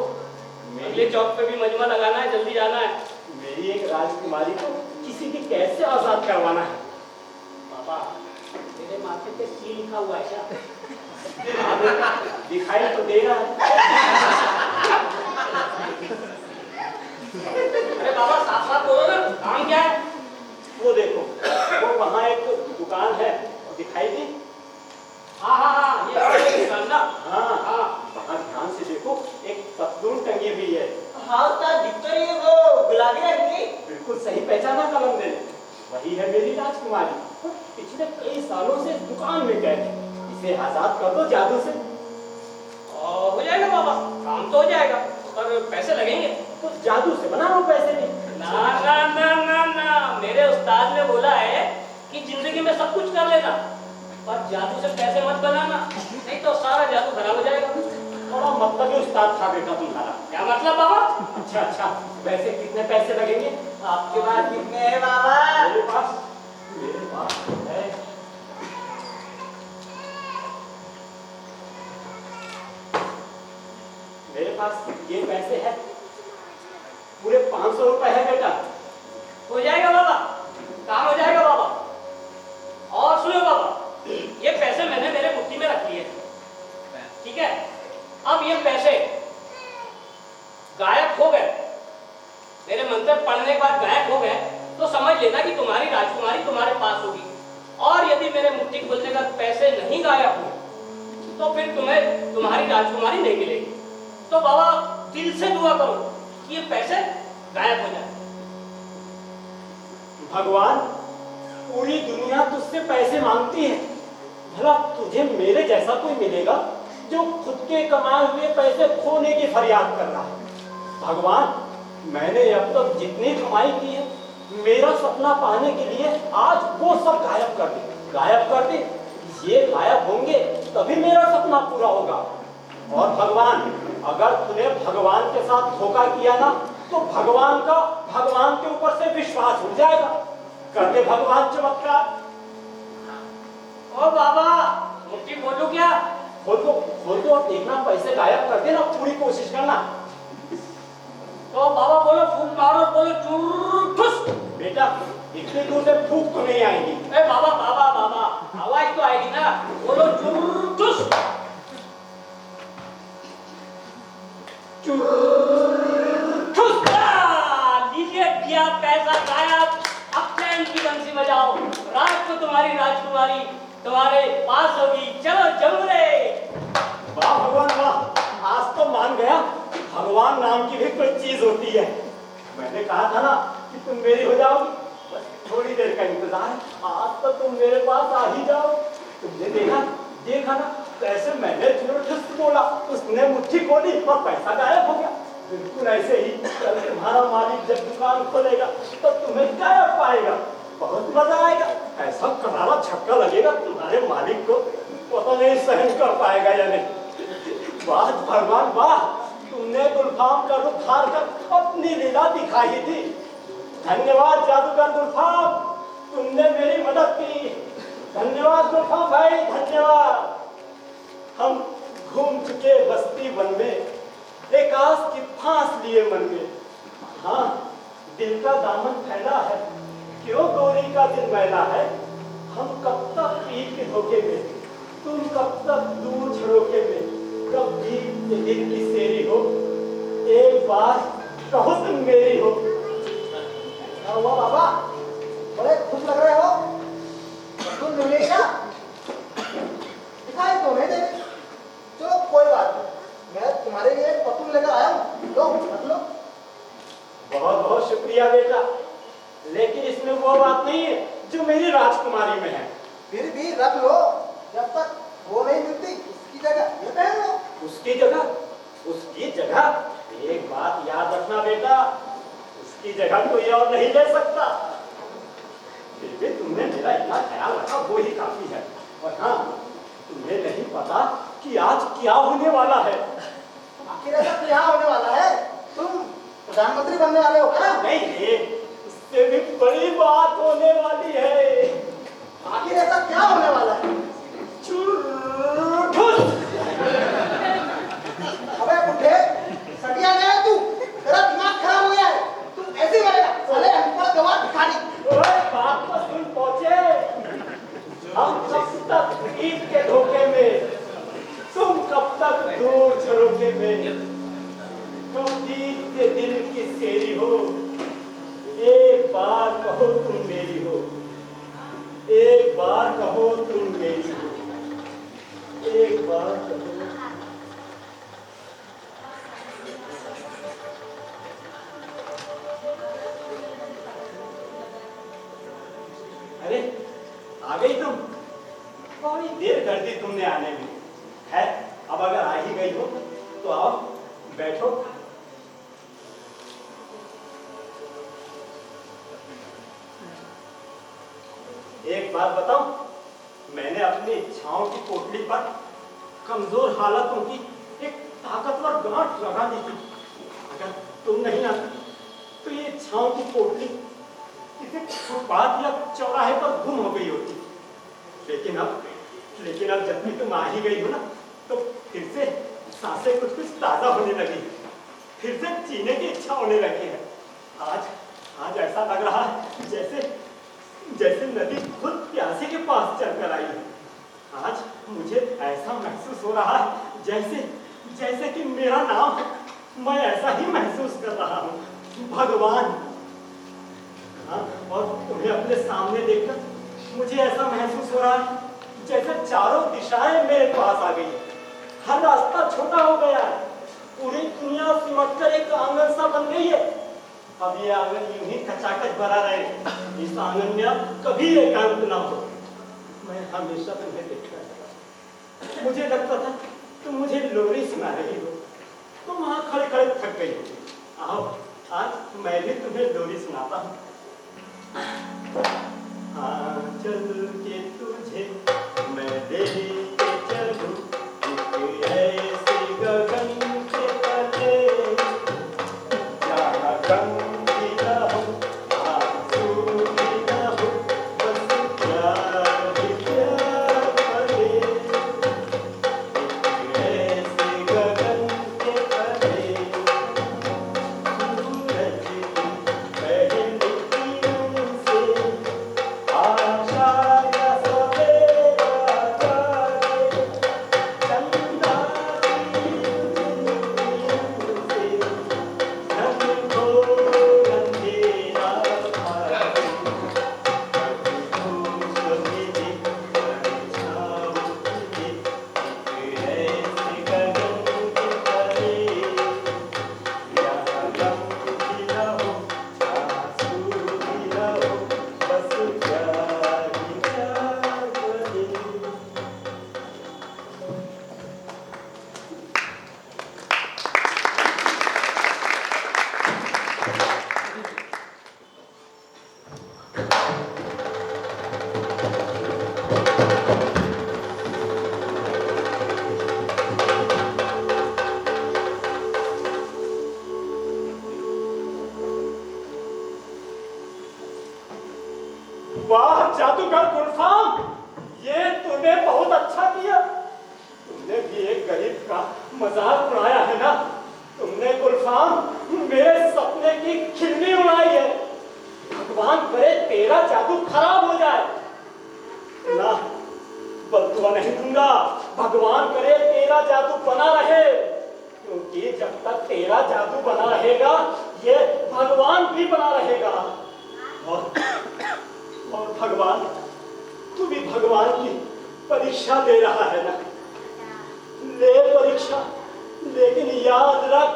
Speaker 2: अगले चौक पे भी मजमा लगाना है, जल्दी जाना है।
Speaker 6: मेरी एक राजकुमारी को किसी की कैसे आजाद करवाना है।
Speaker 2: पापा तेरे माथे पे सी लिखा हुआ है क्या?
Speaker 6: दिखाई तो दे रहा है।
Speaker 2: अरे बाबा साफ साफ बोलो ना, काम क्या है?
Speaker 6: वो देखो, वो वहाँ एक दुकान है, दिखाई दी?
Speaker 2: हाँ हाँ हाँ ये दुकान ना।
Speaker 6: हाँ
Speaker 2: हाँ
Speaker 6: वहाँ ध्यान से देखो, एक पतलून टंगी हुई है।
Speaker 5: हाँ उस्ताद, दिख तो रही है वो गुलाबी रंग की।
Speaker 6: बिल्कुल सही पहचाना कलंदर ने, वही है मेरी राजकुमारी। पिछले कई सालों से दुकान में कैद है, इसे आजाद कर दो जादू से।
Speaker 2: हो जाएगा बाबा, काम तो हो जाएगा, पर पैसे लगेंगे।
Speaker 6: तो जादू से बना लो पैसे भी।
Speaker 2: ना ना ना ना ना, मेरे उस्ताद ने बोला है कि जिंदगी में सब कुछ कर लेना, पर जादू से पैसे मत बनाना, नहीं तो सारा जादू खराब हो जाएगा।
Speaker 6: बड़ा मतलब उस्ताद था बेटा तुम्हारा।
Speaker 2: क्या मतलब बाबा?
Speaker 6: अच्छा अच्छा, वैसे कितने पैसे लगेंगे?
Speaker 5: आपके पास कितने हैं बाबा?
Speaker 6: मेरे पास है मेरे पास ये पैसे हैं, पूरे 500 रुपए है बेटा।
Speaker 2: हो जाएगा बाबा, काम हो जाएगा बाबा। और सुनो बाबा, ये पैसे मैंने मेरे मुट्ठी में रख लिए, ठीक है? अब ये पैसे गायब हो गए, मेरे मंत्र पढ़ने के बाद गायब हो गए, तो समझ लेना कि तुम्हारी राजकुमारी तुम्हारे पास होगी। और यदि मेरे मुट्ठी खोलने का पैसे नहीं गायब हुए, तो फिर तुम्हें तुम्हारी राजकुमारी नहीं मिलेगी। तो बाबा दिल से दुआ करो कि ये पैसे गायब हो जाए।
Speaker 6: भगवान, पूरी दुनिया तुझसे पैसे मांगती है, भला तुझे मेरे जैसा कोई मिलेगा जो खुद के कमाए हुए पैसे खोने की फरियाद कर रहा है। भगवान, मैंने अब तक जितनी कमाई की है, मेरा सपना पाने के लिए आज वो सब गायब कर दे, गायब कर दे। ये गायब होंगे तभी मेरा सपना पूरा होगा। और भगवान, अगर तूने भगवान के साथ धोखा किया ना, तो भगवान के ऊपर से विश्वास उठ जाएगा। कर दे भगवान चमत्कार।
Speaker 2: ओ बाबा, मुट्ठी खोलूं क्या?
Speaker 6: खोल दो और देखना, पैसे गायब कर देना, पूरी कोशिश करना।
Speaker 2: तो बाबा बोलो, फूंक मारो, बोलो चुर ठुस।
Speaker 6: बेटा, इतनी दूर से फूंक तो नहीं आएगी।
Speaker 2: ए बाबा बाबा बाबा, आवाज तो आएगी ना, बोलो चुर ठुस। ठुस। लीजिए दिया पैसा गायब। अब चैन की बंसी बजाओ, रात को तुम्हारी राजकुमारी तुम्हारे पास होगी। चलो जमुरे।
Speaker 6: वाह भगवान वाह, आज तो मान गया भगवान नाम की भी कोई चीज होती है। मैंने कहा था ना कि तुम मेरी हो जाओगी, बस थोड़ी देर का इंतजार है, आज तो तुम मेरे पास आ ही जाओ। तुमने देखा ना, कैसे मैंने जबरदस्त बोला, उसने मुट्ठी खोली और पैसा गायब हो गया। बिल्कुल ऐसे ही कल तुम्हारा मालिक जब दुकान खोलेगा तो तुम्हें गायब पाएगा, बहुत मजा आएगा। ऐसा करारा छक्का लगेगा तुम्हारे मालिक को, पता नहीं सहन कर पाएगा या नहीं। वाह भगवान वाह, तुमने गुलफाम का रूप धार कर अपनी लीला दिखाई थी। धन्यवाद जादूगर गुलफाम, तुमने मेरी मदद की। धन्यवाद गुलफाम भाई, धन्यवाद। हम घूम चुके बस्ती वन में, एक आस की फांस लिए मन में। हाँ, दिल का दामन फैला है, क्यों गोरी का दिल मैला है। हम कब तक पीर के धोखे में, तुम कब तक दूर झरोके में। कब भी ये दिल की सेरी हो, एक बार कहो तुम मेरी हो।
Speaker 4: क्या हुआ बाबा, बड़े खुश लग रहे हो? तुम मिले क्या? दिखाई तो नहीं दे रही। चलो कोई बात नहीं, मैं तुम्हारे लिए एक पतुल लेकर आया हूँ, लो रख लो।
Speaker 6: बहुत बहुत शुक्रिया बेटा, लेकिन इसमें वो बात नहीं है जो मेरी राजकुमारी में है।
Speaker 4: फिर भी रख लो, जब तक वो नहीं मिलती उसकी जगह ये पहन लो।
Speaker 6: उसकी जगह एक बात याद रखना बेटा, उसकी जगह कोई और नहीं ले सकता। फिर भी तुमने मेरा इतना ख्याल रखा वो ही काफी है। और हाँ, तुम्हें नहीं पता कि आज क्या होने वाला है।
Speaker 4: आखिर ऐसा क्या होने वाला है? तुम प्रधानमंत्री बनने वाले हो क्या?
Speaker 6: नहीं रे, इससे भी बड़ी बात होने वाली है।
Speaker 4: आखिर ऐसा क्या होने वाला है? अबे बुड्ढे, सटिया गया है तू? तेरा दिमाग खराब हो गया है। तू ऐसे ही मरेगा, साले अनपढ़ गंवार भिखारी।
Speaker 6: ओए, बात पर सुन पहुंचे। हम कब तक ईद के धोखे में, तुम कब तक दूर झरोखे में। तुम ईद के दिल की सेरी हो, एक बार कहो तुम मेरी हो, एक बार कहो तुम मेरी हो, एक बार कहो। अरे आ गई तुम, बड़ी देर कर दी तुमने आने में। है, अब अगर आ ही गई हो तो आओ बैठो। एक बात बताऊं, मैंने अपनी इच्छाओं की पोटली पर कमजोर हालतों की एक ताकतवर गांठ लगा दी थी। अगर तुम नहीं आती तो ये इच्छाओं की पोटली किसी फुटपाथ या चौराहे पर गुम हो गई होती। लेकिन अब जब भी तुम आ ही गई हो ना, तो फिर से सांसें कुछ कुछ ताजा होने लगी, फिर से जीने की इच्छा होने लगी है। आज ऐसा लग रहा है जैसे नदी खुद प्यासे के पास चलकर आई है। आज मुझे ऐसा महसूस हो रहा है जैसे कि मेरा नाम है। मैं ऐसा ही महसूस कर रहा हूँ, भगवान। हाँ, और तुम्हें अपने सामने देखकर मुझे ऐसा महसूस हो रहा है जैसे चारों दिशाएं मेरे पास आ गई, हर रास्ता छोटा हो गया है, पूरी दुनिया सिमट कर एक आंगन सा बन गई है। अब ये आंगन यूं ही खचाखच भरा रहे, इस आंगन में अब कभी एकांत ना हो। मैं हमेशा तुम्हें देखता था, मुझे लगता था तुम मुझे लोरी सुना रही हो, तुम वहां खड़े खड़े थक गई हो। आओ, आज मैं भी तुम्हें लोरी सुनाता हूँ। हाँ, चल के तुझे मैं ले के चलूं एक ऐसे गगन के तले, जहाँ गम भी न हो, आंसू भी न हो, बस प्यार ही प्यार पड़े। एक ऐसे गगन के तले, सूरज की पहली किरण से आशा का सवेरा जागे, चंदा की उजली से धन को अंधेरा भागे। कभी धूप मिले, कभी छाँव मिले, एक ऐसे गगन के तले, यहाँ गम भी न हो, आंसू भी न हो, बस प्यार ही प्यार बने। वाह जादूगर गुलफाम, ये तूने बहुत अच्छा किया। तुमने भी एक गरीब का मजाक उड़ाया है ना। तुमने गुलफाम मेरे सपने की खिल्ली उड़ाई है। भगवान करे तेरा जादू खराब हो जाए ना, बदुआ नहीं दूंगा। भगवान करे तेरा जादू बना रहे, क्योंकि जब तक तेरा जादू बना रहेगा ये भगवान भी बना रहेगा। और भगवान, तू भी भगवान की परीक्षा ले रहा है ना। ले परीक्षा, लेकिन याद रख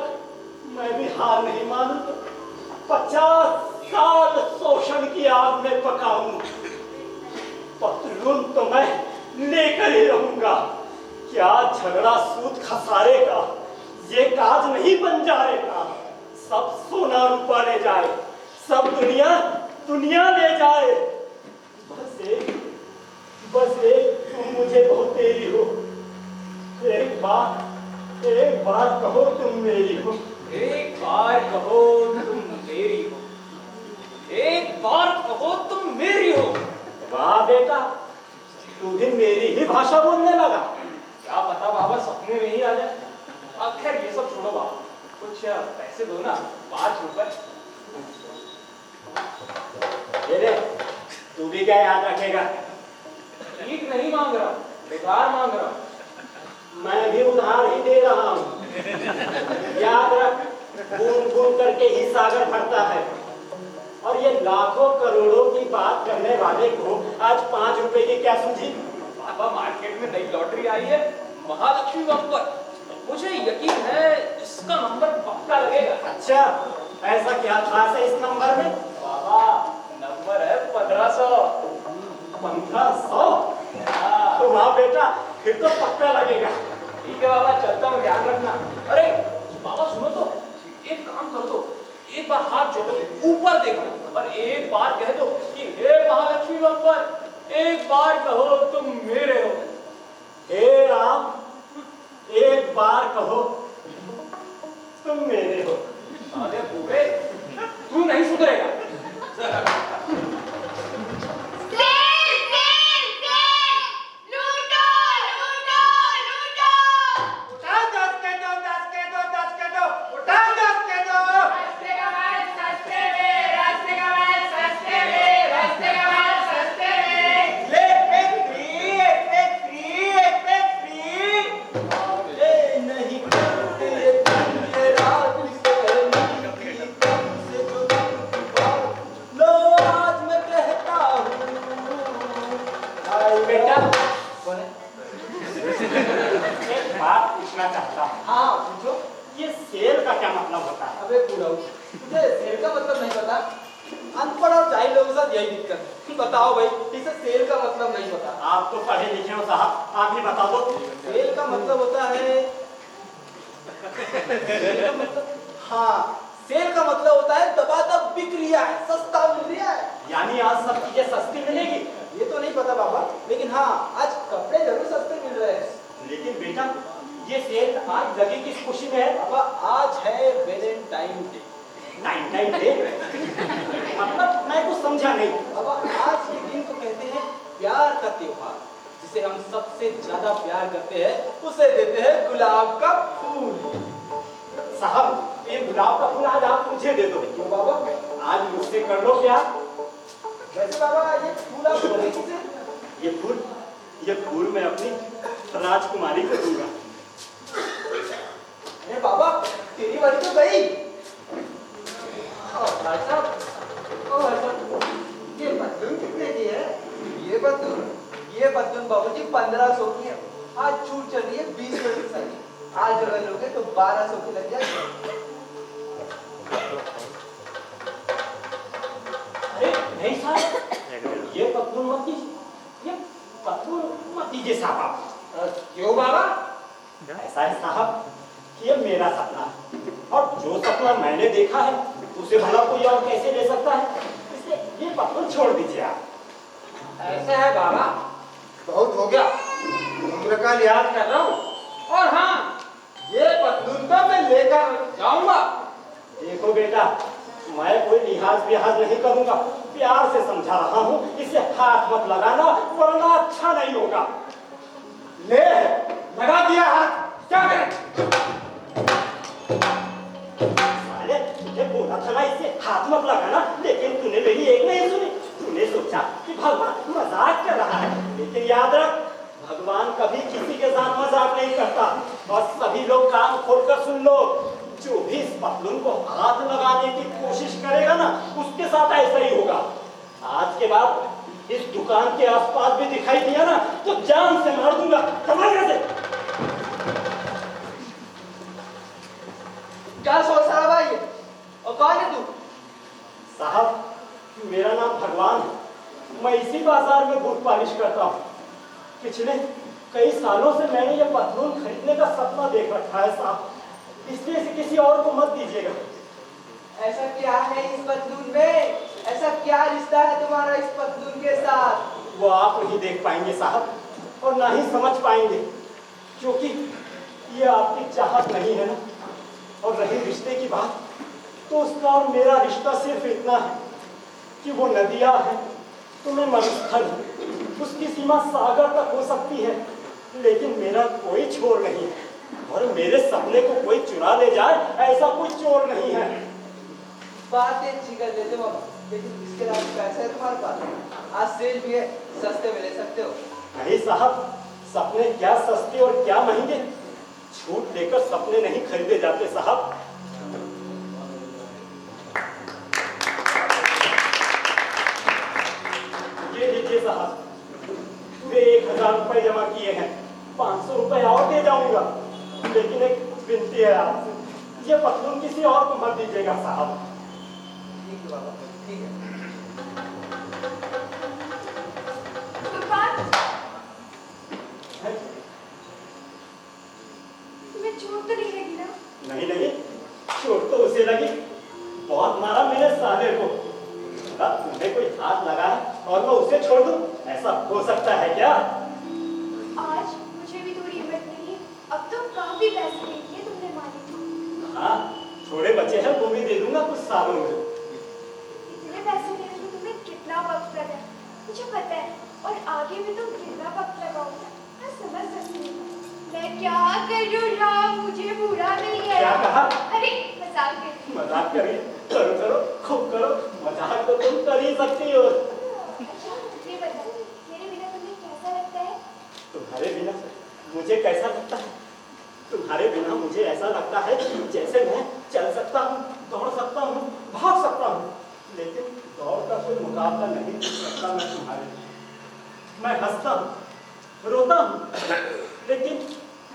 Speaker 6: मैं भी हार नहीं मानूंगा। 50 साल शोषण की आग में पकाऊं, पतलून तो मैं लेकर ही रहूंगा। क्या झगड़ा सूद खसारे का, ये काज नहीं बंजारे का। सब सोना रूपा ले जाए, सब दुनिया दुनिया ले जाए। बस एक तुम मुझे बहुत तेरी हो। एक बार कहो तुम मेरी हो।
Speaker 1: एक बार कहो तुम मेरी हो, एक बार कहो तुम मेरी हो।
Speaker 6: वाह बेटा, तू भी मेरी ही भाषा बोलने लगा।
Speaker 1: क्या पता बाबा सपने में ही आ जाए। अब खैर ये सब छोड़ो बाबा, कुछ पैसे दो ना, 5 रुपए।
Speaker 6: ये ले, तू भी क्या याद रखेगा?
Speaker 1: ठीक नहीं मांग रहा, बेकार मांग रहा।
Speaker 6: मैं भी उधार ही दे रहा हूँ। याद रख, बूंद बूंद करके ही सागर भरता है। और ये लाखों करोड़ों की बात करने वाले को आज 5 रुपए की क्या सूझी?
Speaker 1: बाबा मार्केट में नई लॉटरी आई है, महालक्ष्मी बम्पर। मुझे यकीन है इसका नंबर पक्का लगेगा।
Speaker 6: अच्छा, ऐसा क्या खास है इस नंबर में?
Speaker 1: बाबा नंबर है 1500।
Speaker 6: 1500? तो वाह बेटा, फिर तो पक्का लगेगा।
Speaker 1: ठीक है बाबा, चलता हूँ, ध्यान रखना। अरे बाबा सुनो तो, एक काम कर दो, एक बार हाथ जोड़ो, ऊपर देखो और एक बार कह दो कि हे महालक्ष्मी बम्पर, एक बार कहो तुम मेरे हो।
Speaker 6: हे राम, एक बार कहो तुम मेरे हो।
Speaker 1: अरे बूढ़े, तू नहीं सुधरेगा।
Speaker 6: बेटा,
Speaker 5: कौन है?
Speaker 6: एक बात पूछना चाहता हूँ।
Speaker 5: हाँ पूछो।
Speaker 6: ये सेल का क्या मतलब होता है?
Speaker 5: अबे पूरा तुझे सेल का मतलब नहीं पता? अनपढ़ और जाहिल लोगों के साथ यही दिक्कत है। बताओ भाई, इसे सेल का मतलब नहीं पता?
Speaker 6: आप तो पढ़े लिखे हो साहब, आप ही बता दो।
Speaker 5: सेल का मतलब होता है, सेल का मतलब, हाँ सेल का मतलब होता है दबादब बिक रहा है, सस्ता मिल रहा है।
Speaker 6: यानी आज सब चीजें सस्ती मिलेगी?
Speaker 5: ये तो नहीं पता बाबा, लेकिन हाँ आज कपड़े जरूर सस्ते मिल रहे हैं।
Speaker 6: लेकिन बेटा, ये सेल आज लगी किस खुशी में है?
Speaker 5: बाबा आज है वैलेंटाइन डे।
Speaker 6: 99 डे? मतलब मैं कुछ समझा नहीं।
Speaker 5: बाबा आज के दिन को कहते हैं प्यार का त्योहार। जिसे हम सबसे ज्यादा प्यार करते हैं उसे देते हैं गुलाब का फूल।
Speaker 6: साहब, ये गुलाब का फूल आज आप मुझे दे दो।
Speaker 5: क्यों बाबा?
Speaker 6: आज मुझसे कर लो प्यार।
Speaker 5: वैसे बाबा ये फूल आप दोगे किसे?
Speaker 6: ये फूल मैं अपनी राजकुमारी को दूंगा।
Speaker 5: अरे बाबा तेरी बारी तो गई। भाई साहब, ओ भाई साहब, ये बदलून कितने की है? ये बदलून बाबूजी 1500 की है। आज छूट चल रही है 20% की। आज अगर लोगे तो 1200 की लग जाएगी।
Speaker 6: अरे नहीं साहब, ये पतलून मत दीजिए, ये पतलून मत दीजिए साहब।
Speaker 1: क्यों बाबा?
Speaker 6: ऐसा है साहब कि ये मेरा सपना है, और जो सपना मैंने देखा है उसे भला कोई और कैसे ले सकता है? इसलिए ये पतलून छोड़ दीजिए आप।
Speaker 1: ऐसा है बाबा, बहुत हो गया, उम्र का लिहाज कर रहा हूँ। और हाँ, ये पतलून तो मैं लेकर जाऊंगा।
Speaker 6: देखो बेटा, मैं कोई लिहाज लिहाज नहीं करूंगा, प्यार से समझा रहा हूँ, इसे हाथ मत लगाना वरना अच्छा नहीं होगा।
Speaker 1: ले, लगा दिया हाथ, क्या करें?
Speaker 6: साले, तुझे बोला था ना इसे हाथ मत लगाना, लेकिन तूने मेरी एक नहीं सुनी। तूने सोचा कि भगवान मजाक कर रहा है, लेकिन याद रख, भगवान कभी किसी के साथ मजाक नहीं करता। और सभी लोग कान खोलकर सुन लो, जो भी इस पतलून को हाथ लगाने की कोशिश करेगा ना, उसके साथ ऐसा ही होगा। आज के बाद इस दुकान के आसपास भी दिखाई दिया ना, तो जान से मार दूंगा। समझ गए?
Speaker 5: क्या सोच रहा भाई? और कौन है तू?
Speaker 6: साहब, मेरा नाम भगवान है। मैं इसी बाजार में बूट पॉलिश करता हूँ। पिछले कई सालों से मैंने ये पतलून खरीदने का सपना देख रखा है साहब, इसलिए इसे किसी और को मत दीजिएगा।
Speaker 5: ऐसा क्या है इस पतलून में? ऐसा क्या रिश्ता है तुम्हारा इस पतलून के साथ?
Speaker 6: वो आप नहीं देख पाएंगे साहब, और ना ही समझ पाएंगे, क्योंकि ये आपकी चाहत नहीं है ना। और रही रिश्ते की बात, तो उसका और मेरा रिश्ता सिर्फ इतना है कि वो नदिया है तो मैं मरुस्थल हूँ। उसकी सीमा सागर तक हो सकती है, लेकिन मेरा कोई छोर नहीं है। और मेरे सपने को कोई चुरा ले जाए, ऐसा कोई चोर नहीं है।
Speaker 5: बातें अच्छी कर लेते हो, लेकिन इसके अलावा पैसे है तुम्हारे पास? आज सेल भी है, सस्ते में ले सकते हो।
Speaker 6: नहीं साहब, सपने क्या सस्ते और क्या महंगे, छूट देकर सपने नहीं खरीदे जाते साहब। ये लीजिए साहब, पूरे 1000 रुपए जमा किए हैं, 500 रुपए और दे जाऊंगा, लेकिन एक विनती है आपसे, ये पतलून किसी और को मत दीजिएगा साहब।
Speaker 5: ठीक है बाबा, ठीक है।
Speaker 7: तुम्हें चोट तो नहीं लगी ना?
Speaker 6: नहीं लगी, चोट तो उसे लगी, बहुत मारा मेरे साले को। तुम्हें कोई हाथ लगा है और मैं उसे छोड़ दूं, ऐसा हो सकता है क्या?
Speaker 7: आज मुझे भी थोड़ी हिम्मत नहीं है। अब तो काफी पैसे दे दिए तुमने मालिक।
Speaker 6: हाँ, थोड़े बचे हैं, वो भी दे दूंगा कुछ सालों में।
Speaker 7: इतने पैसे देने में तुम्हें कितना वक्त लगा है मुझे पता है, और आगे भी तुम कितना वक्त लगाओगे मैं समझ सकती हूँ। मैं क्या करूँ राम, मुझे बुरा नहीं है।
Speaker 6: क्या कहा?
Speaker 7: अरे मजाक कर रही हूँ।
Speaker 6: मजाक करिए, करो करो, खूब करो, मजाक तो तुम कर ही सकती हो।
Speaker 7: अच्छा ये बताओ, मेरे बिना तुम्हें कैसा लगता है?
Speaker 6: तुम्हारे बिना मुझे कैसा लगता है? तुम्हारे बिना मुझे ऐसा लगता है जैसे मैं चल सकता हूँ, दौड़ सकता हूँ, भाग सकता हूँ, लेकिन दौड़ का कोई मुकाबला नहीं कर सकता मैं तुम्हारे। मैं हंसता हूँ, रोता हूँ, लेकिन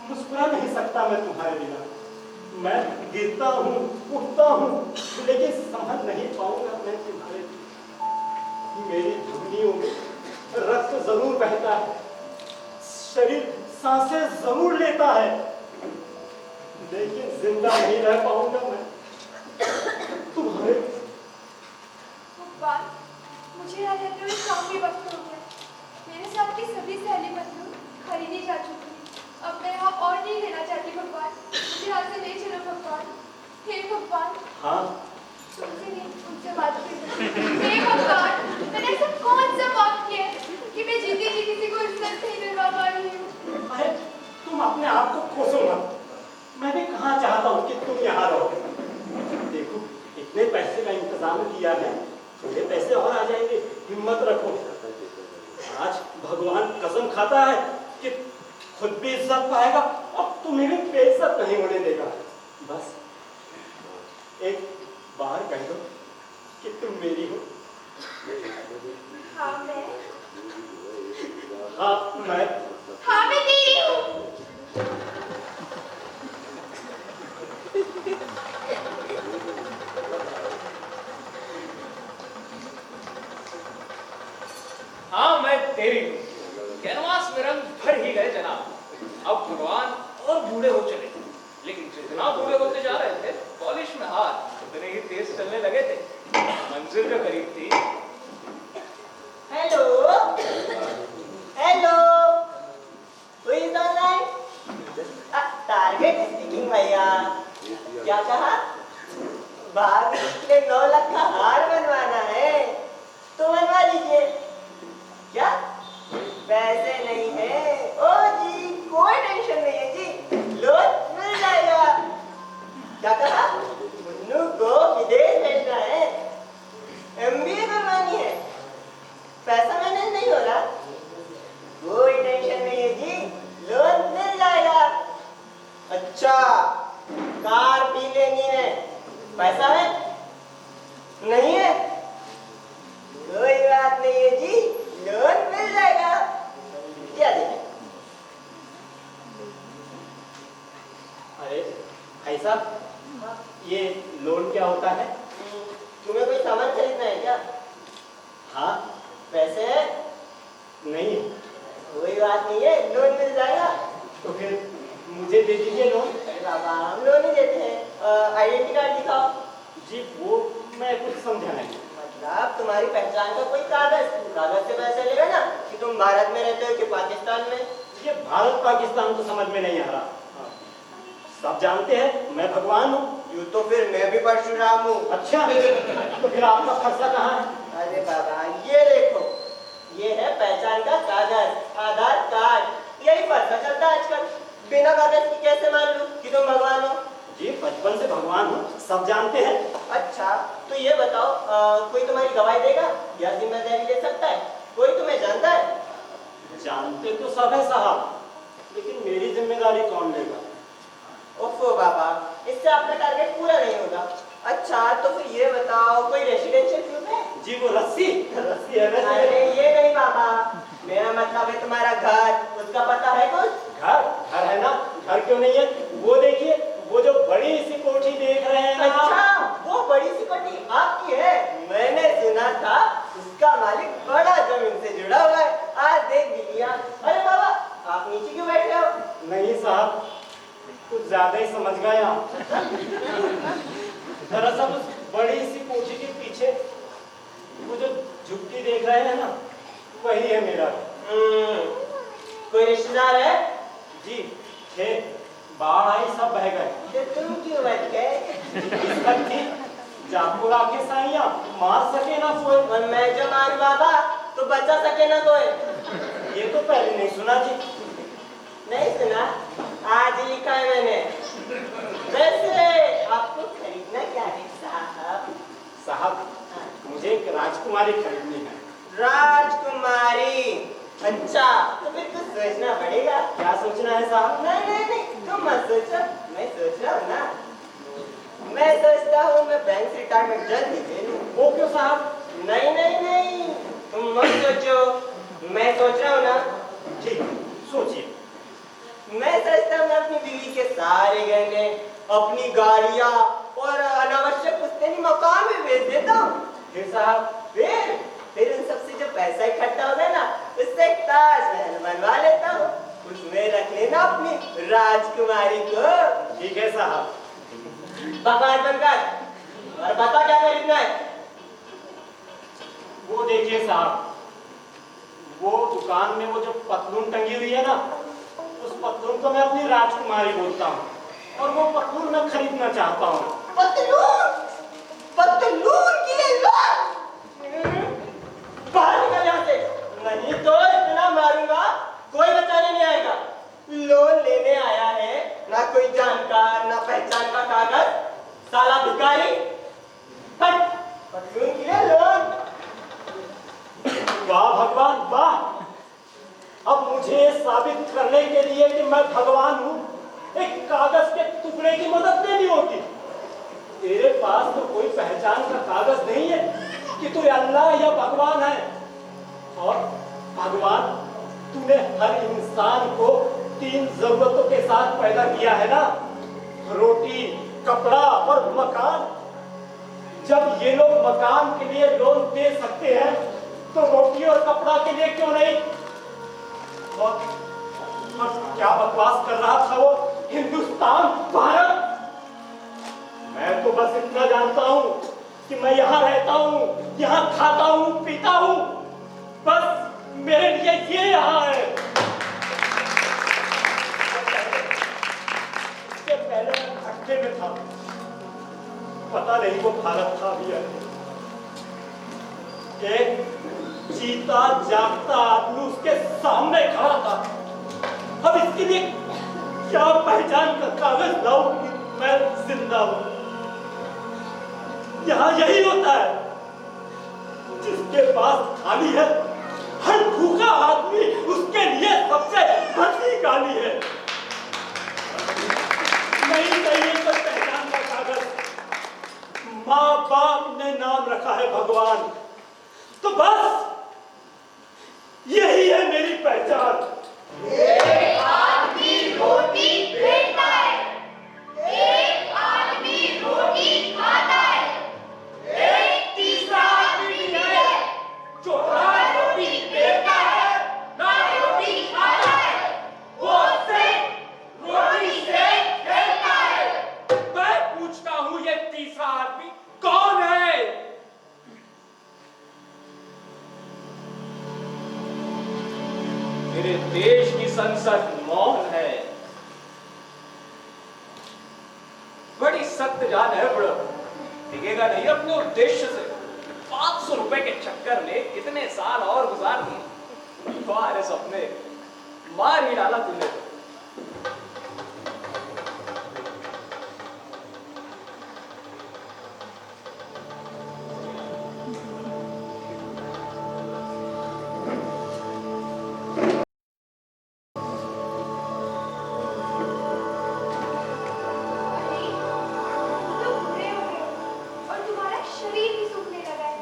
Speaker 6: मुस्कुरा नहीं सकता मैं तुम्हारे बिना। मैं गिरता हूँ, उठता हूँ, लेकिन समझ नहीं पाऊंगा मैं तुम्हारे बिना। मेरी धमनियों में रक्त जरूर बहता है, शरीर सांसें जरूर लेता है, लेकिन जिंदा नहीं रह पाऊंगा मैं तुम्हारे।
Speaker 7: भगवान, मुझे यहाँ रहते हुए काफी वक्त हो गया। मेरे साथ की सभी सहेली बंधु खरीदी जा चुकी है। अब मैं यहाँ और नहीं रहना चाहती भगवान, मुझे यहाँ से ले चलो भगवान। हे भगवान।
Speaker 6: हाँ,
Speaker 7: तुमसे नहीं, उनसे बात करो। हे भगवान, मैंने ऐसा कौन सा पाप किया है कि मैं जीती जी किसी को इज्जत नहीं दिलवा पा रही हूँ?
Speaker 6: अरे तुम अपने आप को कोसो मत। मैं भी कहाँ चाहता हूँ कि तुम यहाँ रहो। देखो, इतने पैसे का इंतजाम किया है, थोड़े पैसे और आ जाएंगे, हिम्मत रखो। आज भगवान कसम खाता है कि खुद भी इज्जत पाएगा और तुम्हें भी बेइज्जत नहीं होने देगा। बस एक बार कह दो कि तुम मेरी हो।
Speaker 7: हाँ मैं।
Speaker 6: हाँ मैं।
Speaker 7: हाँ मैं तेरी हूँ।
Speaker 1: हाँ मैं तेरी हूँ। कैनवास में रंग भर ही गए जनाब। अब भगवान और बूढ़े हो चले, लेकिन जितना बूढ़े होते जा रहे थे, पॉलिश में हाथ उतने ही तेज चलने लगे थे। मंजिल जो करीब थी।
Speaker 8: Hello hello, who is online? Target speaking भैया। क्या कहा? भाग के 9 लाख का हार बनवाना है तो बनवा लीजिए। क्या पैसे नहीं है? ओ जी कोई टेंशन नहीं है जी, लोन मिल जाएगा। क्या कहा? मुन्नू को विदेश भेजना है, MBA करवानी है, पैसा मैनेज नहीं हो रहा, कोई टेंशन नहीं है जी, लोन मिल जाएगा। अच्छा कार भी लेनी है, पैसा है? नहीं है, कोई बात नहीं है जी, लोन मिल जाएगा। क्या देखें?
Speaker 6: अरे भाई साहब, ये लोन क्या होता है?
Speaker 8: तुम्हें कोई सामान खरीदना है क्या?
Speaker 6: हाँ।
Speaker 8: पैसे है?
Speaker 6: नहीं।
Speaker 8: कोई बात नहीं है, लोन मिल जाएगा।
Speaker 6: तो फिर मुझे दे दीजिए लोन।
Speaker 8: अरे बाबा, हम लोन नहीं देते हैं। आइडेंटिटी कार्ड दिखाओ।
Speaker 6: जी वो मैं कुछ समझा नहीं।
Speaker 8: मतलब तुम्हारी पहचान का कोई कागज, कागज से पता चलेगा ना कि तुम भारत में रहते हो कि पाकिस्तान में।
Speaker 6: ये भारत पाकिस्तान तो समझ में नहीं आ रहा। सब जानते हैं मैं भगवान हूँ।
Speaker 8: यूँ तो फिर मैं भी परशुराम हूँ।
Speaker 6: अच्छा तो फिर आपका फरसा कहाँ है?
Speaker 8: अरे बाबा, ये देखो, ये है पहचान का कागज, आधार कार्ड। यही फर्क चलता है आजकल। बिना कागज की कैसे मान लूं कि तुम भगवान हो?
Speaker 6: जी बचपन से भगवान हूँ, सब जानते हैं।
Speaker 8: अच्छा तो ये बताओ, कोई तुम्हारी गवाही देगा या जिम्मेदारी ले सकता है? कोई तुम्हें जानता है?
Speaker 6: जानते तो सब है साहब, लेकिन मेरी जिम्मेदारी कौन लेगा?
Speaker 8: ओफो बाबा, इससे आपका टारगेट पूरा नहीं होगा। अच्छा तो फिर ये बताओ, कोई रेसिडेंशियल प्रूफ है?
Speaker 6: जी वो रस्सी रस्सी है वैसे।
Speaker 8: अरे ये नहीं बाबा, मेरा मतलब है तुम्हारा घर, उसका पता है कुछ?
Speaker 6: घर घर है ना, घर क्यों नहीं है? वो देखिए, वो जो बड़ी सी कोठी देख रहे हैं ना।
Speaker 8: अच्छा, वो बड़ी सी कोठी आपकी है? मैंने सुना था उसका मालिक बड़ा जमीन से जुड़ा हुआ है। आज देख भी लिया। अरे बाबा, आप नीचे क्यों बैठे हो?
Speaker 6: नहीं साहब, कुछ ज्यादा ही समझ गए आप। दरअसल उस बड़ी सी कोठी के पीछे वो जो झुग्गी देख रहे हैं ना, वही है मेरा।
Speaker 8: कोई रिश्तेदार है?
Speaker 6: जी थे, बाढ़ आई सब बह गए।
Speaker 8: तो तुम क्यों बच गए?
Speaker 6: इस बच्ची जाको राखे साइया, मार सके ना कोई।
Speaker 8: और मैं जो मारू बाबा तो बचा सके ना कोई।
Speaker 6: ये तो पहले नहीं सुना जी।
Speaker 8: नहीं सुना? आज ही लिखा है मैंने। वैसे आपको खरीदना क्या है साहब?
Speaker 6: साहब मुझे एक राजकुमारी खरीदनी है।
Speaker 8: राजकुमारी? अच्छा तो फिर कुछ सोचना पड़ेगा।
Speaker 6: क्या सोचना है साहब?
Speaker 8: नहीं, तुम मत सोचो, मैं सोच रहा हूँ ना। मैं सोचता हूँ मैं बैंक से रिटायरमेंट जल्द ही ले लूँ।
Speaker 6: वो क्यों साहब?
Speaker 8: नहीं, तुम मत सोचो, मैं सोच रहा हूँ ना।
Speaker 6: ठीक सोचिए।
Speaker 8: मैं सोचता हूँ मैं अपनी बीवी के सारे गहने, अपनी गाड़ियाँ और अनावश्यक पुश्तैनी मकान भी बेच देता हूँ।
Speaker 6: फिर साहब?
Speaker 8: फिर उन सबसे जो पैसा इकट्ठा होगा ना, उससे एक ताजमहल बनवा लेता हूँ। उसमें रख लेना अपनी राजकुमारी को।
Speaker 6: ठीक है साहब।
Speaker 8: बकवास बंद कर और बता क्या खरीदना है?
Speaker 6: वो देखिए साहब, वो दुकान में वो जो पतलून टंगी हुई है ना, उस पतलून को मैं अपनी राजकुमारी बोलता हूँ, और वो पतलून मैं खरीदना चाहता हूँ।
Speaker 8: पतलून के लिए लोन? बाहर निकल यहाँ से, नहीं तो इतना मारूंगा कोई बचाने नहीं आएगा। लोन लेने आया है ना, कोई जानकार ना पहचान का कागज, साला भिखारी। पतलून के लिए लोन?
Speaker 6: वाह भगवान वाह! अब मुझे साबित करने के लिए कि मैं भगवान हूँ, एक कागज के टुकड़े की मदद लेनी होगी। तेरे पास तो कोई पहचान का कागज नहीं है कि तू अल्लाह या भगवान है। और भगवान, तूने हर इंसान को 3 जरूरतों के साथ पैदा किया है ना, रोटी, कपड़ा और मकान। जब ये लोग मकान के लिए लोन दे सकते हैं, तो रोटी और कपड़ा के लिए क्यों नहीं? और क्या बकवास कर रहा था वो? हिंदुस्तान, भारत। मैं तो बस इतना जानता हूँ कि मैं यहाँ रहता हूँ, यहाँ खाता हूँ, पीता हूँ, बस मेरे लिए ये यहाँ है। इसके पहले मैं खट्टे में था, पता नहीं वो भारत था भी है। एक जीता जागता आदमी उसके सामने खड़ा था। अब इसके लिए क्या पहचान का कागज लाऊं कि मैं जिंदा हूं? यहाँ यही होता है, जिसके पास थाली है, हर भूखा आदमी उसके लिए सबसे बड़ी गाली है। नहीं चाहिए कोई पहचान का कागज। माँ बाप ने नाम रखा है भगवान, तो बस यही है मेरी पहचान।
Speaker 7: एक आदमी रोटी बेचता है, एक आदमी रोटी खाता है, एक तीसरा आदमी है जो ना रोटी बेचता है ना रोटी
Speaker 2: मेरे देश की संसद मौन है।
Speaker 1: बड़ी सख्त जान है बड़ो, टिकेगा नहीं अपने उद्देश्य से। 500 रुपए के चक्कर में कितने साल और गुजार दिए। तुम्हारे सपने मार ही डाला तूने।
Speaker 7: अरे, तुम बुरे हो गए और तुम्हारा शरीर भी सूखने लगा है।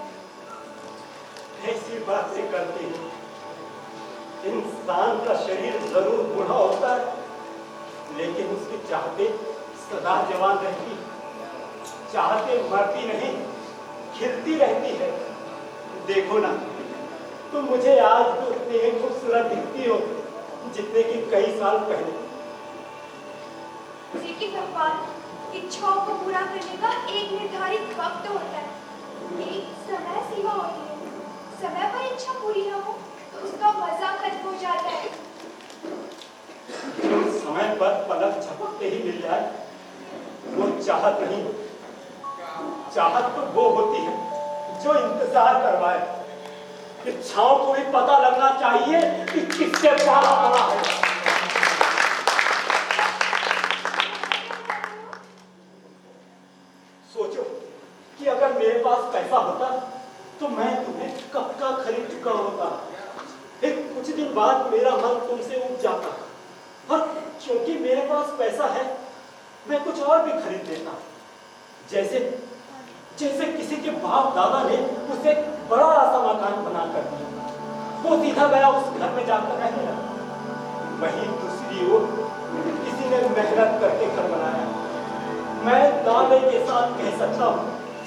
Speaker 6: ऐसी बातें करते हैं। इंसान का शरीर जरूर बूढ़ा होता है, लेकिन उसकी चाहते सदा जवान रहती है। चाहते मरती नहीं, खिलती रहती है। देखो ना, तुम मुझे आज तो उतनी ही खूबसूरत दिखती हो जितने कि कई साल पहले।
Speaker 7: लेकिन भगवान इच्छाओं को पूरा करने का एक निर्धारित वक्त होता है, एक समय सीमा होती है। समय पर इच्छा पूरी न हो तो उसका मजा खत्म हो जाता है।
Speaker 6: जो समय पर पलक झपकते ही मिल जाए वो चाहत नहीं होती। चाहत तो वो होती है जो इंतजार करवाए। इच्छाओं को भी पता लगना चाहिए कि किससे प्यारा बना है। सोचो कि अगर मेरे पास पैसा होता तो मैं तुम्हें कब का खरीद चुका होता। फिर कुछ दिन बाद मेरा मन तुमसे उब जाता, और क्योंकि मेरे पास पैसा है मैं कुछ और भी खरीद लेता। जैसे जैसे किसी के बाप दादा ने उसे बड़ा सा मकान बनाकर दिया, वो सीधा गया उस घर में जाकर रहने लगा। वहीं दूसरी ओर किसी ने मेहनत करके घर बनाया। मैं दावे के साथ कह सकता हूँ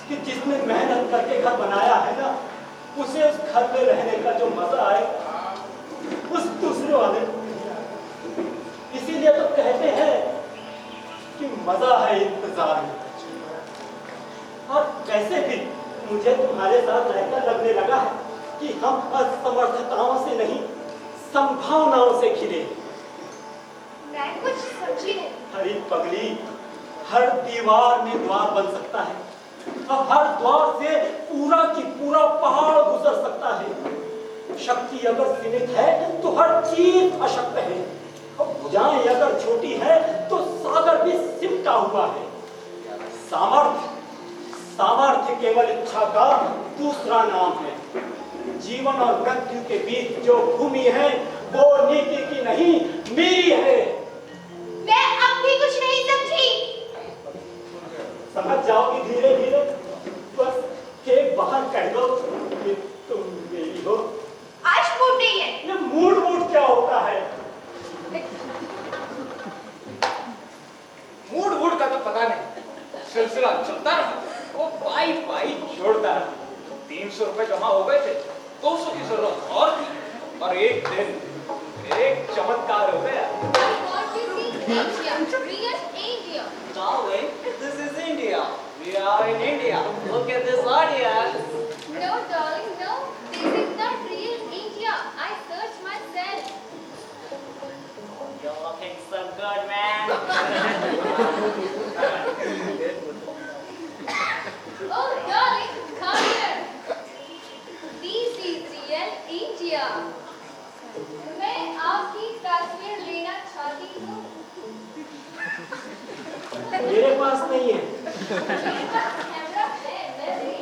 Speaker 6: कि जिसने मेहनत करके घर बनाया है ना, उसे उस घर में रहने का जो मजा आए उस दूसरे वाले को नहीं आए। इसीलिए तो कहते हैं कि मजा है इंतजार में। और वैसे भी मुझे तुम्हारे साथ रहकर लगने लगा है कि हम असमर्थताओं से नहीं, संभावनाओं से घिरे।
Speaker 7: मैं कुछ समझी नहीं।
Speaker 6: हरी पगली, हर दीवार में द्वार बन सकता है। अब हर द्वार से पूरा की पूरा पहाड़ गुजर सकता है। शक्ति अगर सीमित है तो हर चीज अशक्त है। अब भुजाएं अगर छोटी है तो सागर भी सिमटा हुआ है। सामर्थ्य सामर्थ्य केवल इच्छा का दूसरा नाम है। जीवन और मृत्यु के बीच जो भूमि है वो नीति की नहीं, मेरी है।
Speaker 7: मैं अब भी कुछ नहीं समझी।
Speaker 6: समझ जाओगी धीरे धीरे। बस एक बाहर कह दो कि तुम मेरी हो।
Speaker 7: आज मूड नहीं है।
Speaker 6: ये मूड क्या होता है?
Speaker 1: मूड का तो पता नहीं, सिलसिला चलता रहा। वो पाई जोड़ता रहा। 300 रुपए जमा हो गए थे, 200 की जरूरत और थी, और एक दिन एक चमत्कार हो गया।
Speaker 8: Darling, this is India. We are in India. Look at this audience.
Speaker 7: No, darling, no. This is not real India. I searched myself.
Speaker 8: You're looking so good, man.
Speaker 7: Oh, darling, come here. This is real India. मैं आपकी तस्वीर लेना चाहती हूँ।
Speaker 6: मेरे पास नहीं है।
Speaker 7: मेरे पास कैमरा है, मैं ले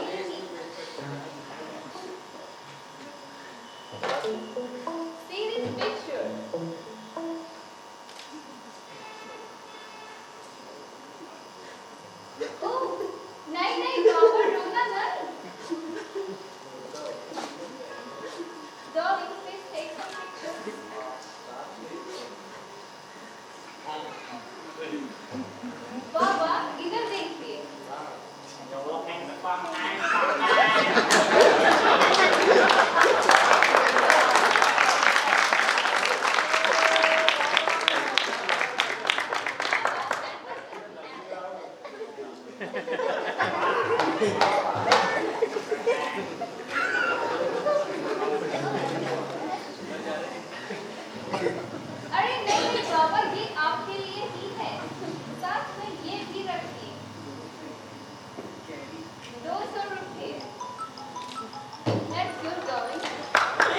Speaker 7: That's good, darling.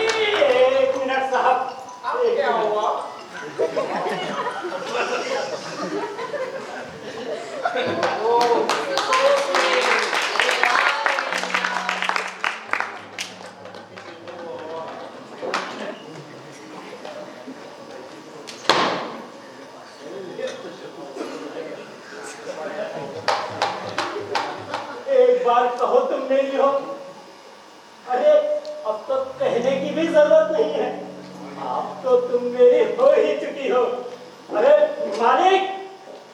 Speaker 6: एक मिनट साहब,
Speaker 4: अब क्या हुआ?
Speaker 6: एक बार कहो तुम मेरी हो। अरे अब तो कहने की भी जरूरत नहीं है, अब तो तुम मेरी हो ही चुकी हो। अरे मालिक,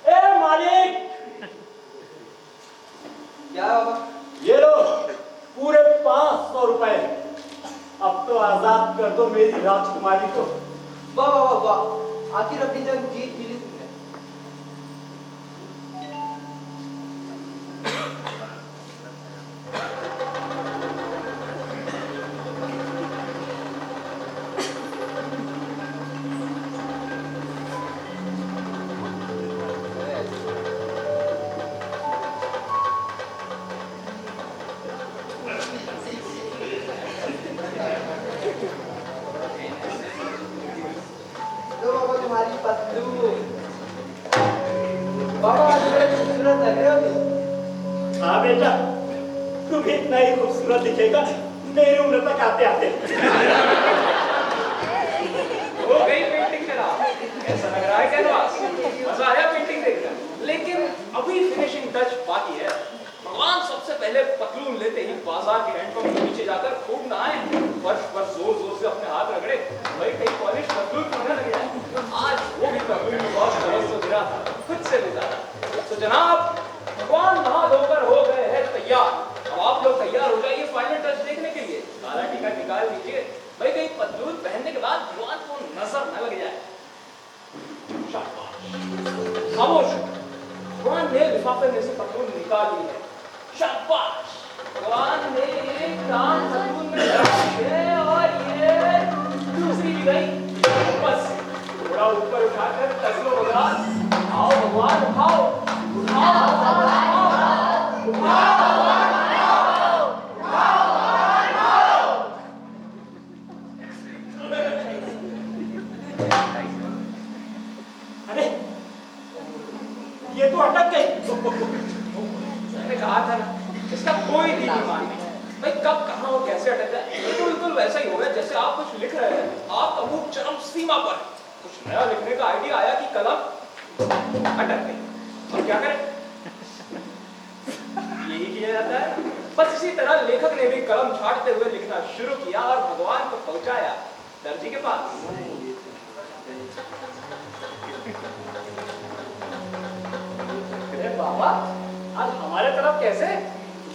Speaker 6: ए मालिक,
Speaker 5: क्या बाबा?
Speaker 6: ये लो पूरे 500 रुपए। अब तो आजाद कर दो मेरी राजकुमारी को।
Speaker 5: वाह वाह वाह वाह, आखिर अपनी जंग जीत मिली तुमने। लो बाबा तुम्हारी पतलू। बाबा आज बड़े खूबसूरत लग रहे हो तुम।
Speaker 6: हाँ बेटा, तू भी इतना ही खूबसूरत दिखेगा मेरी उम्र तक आते आते।
Speaker 1: हो गई पेंटिंग जनाब, कैसा लग रहा है कैनवास? मजा आया पेंटिंग देखकर, लेकिन अभी फिनिशिंग टच बाकी है। भगवान सबसे पहले पतलून लेते ही बाजार के हैंडपंप के नीचे जाकर खूब नहाए, फर्श पर जोर जोर से अपने हाथ रगड़े, भाई कहीं पॉलिश पतलून होने लग जाए। आज वो भी पतलून में बहुत तरस से गिरा था, खुद से भी ज्यादा। तो जनाब, भगवान नहा धोकर हो गए हैं तैयार। अब आप लोग तैयार हो जाइए फाइनल टच देखने के लिए। काला टीका निकाल लीजिए, भाई कहीं पतलून पहनने के बाद भगवान को नजर न लग जाए। शाबाश, खामोश। भगवान ने लिफाफे में से पतलून निकाल ली है। शाबाश, भगवान ने एक कान पतलून में डाल दिए और ये दूसरी भी गई। बस थोड़ा ऊपर उठाकर तसलो होगा। आओ भगवान, उठाओ उठाओ भगवान, उठाओ उठाओ भगवान, उठाओ।
Speaker 6: अरे ये तो अटक गई।
Speaker 1: मैंने कहा था ना, इसका कोई दीवान नहीं। भाई कब कहाँ और कैसे अटक जाए, बिल्कुल वैसा ही होगा जैसे आप कुछ लिख रहे हैं, आपका मुंह चरम सीमा पर, कुछ नया लिखने का आइडिया आया कि कलम अटक गई। अब क्या करें? यही किया जाता है। बस इसी तरह लेखक ने भी कलम झाड़ते हुए लिखना शुरू किया और भगवान को पहुंचाया दर्जी के पास।
Speaker 6: अरे बाबा, आज हमारे तरफ कैसे?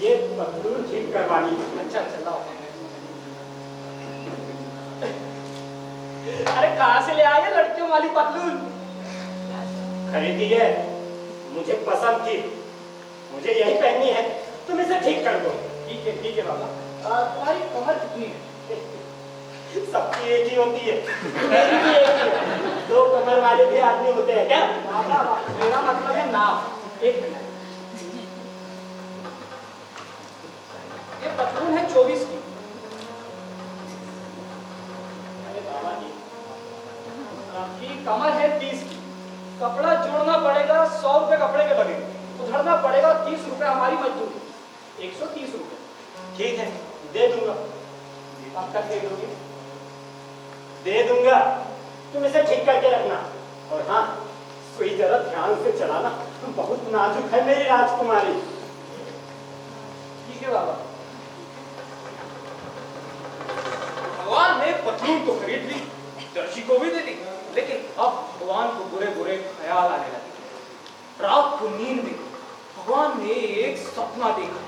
Speaker 6: ये पतलून ठीक करवानी है।
Speaker 1: अच्छा लाओ।
Speaker 2: अरे कहाँ से ले आए ये लड़कियों वाली पतलून?
Speaker 6: खरीदी है, मुझे पसंद थी, मुझे यही पहननी है, तुम इसे ठीक कर दो।
Speaker 1: ठीक है बाबा। तुम्हारी कमर कितनी है?
Speaker 6: सबकी एक ही होती है, मेरी भी एक ही है। दो कमर वाले भी आदमी होते हैं क्या?
Speaker 2: बाबा, मेरा मतलब है नाप। एक मिनट,
Speaker 1: ये पतलून है 24 की।
Speaker 2: अरे बाबा जी, आपकी कमर है 30 की। कपड़ा जोड़ना पड़ेगा, 100 रुपए कपड़े के लगेंगे। उधरना पड़ेगा 30 रुपए हमारी मजदूरी, 130 रुपए।
Speaker 6: ठीक है, दे दूंगा।
Speaker 2: आप कर दे दोगे?
Speaker 6: दे दूंगा, तुम इसे ठीक करके रखना। और हाँ, सुई जरा ध्यान से चलाना, बहुत नाजुक है मेरी राजकुमारी।
Speaker 2: ठीक है बाबा।
Speaker 1: भगवान ने पतलून तो खरीद ली, दर्जी को भी दे दी, लेकिन अब भगवान को बुरे बुरे ख्याल आने लगे। रात को नींद में भगवान ने एक सपना देखा।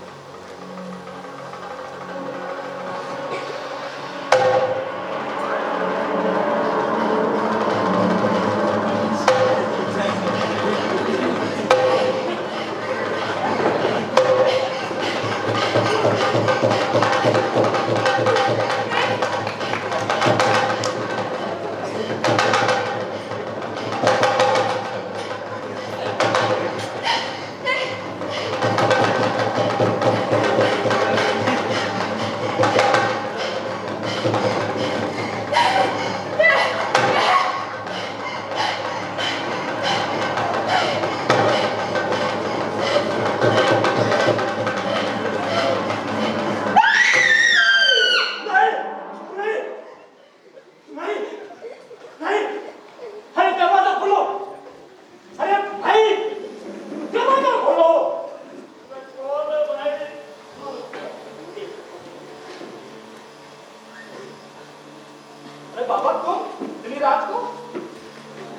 Speaker 1: अरे बाबा तुम इतनी रात को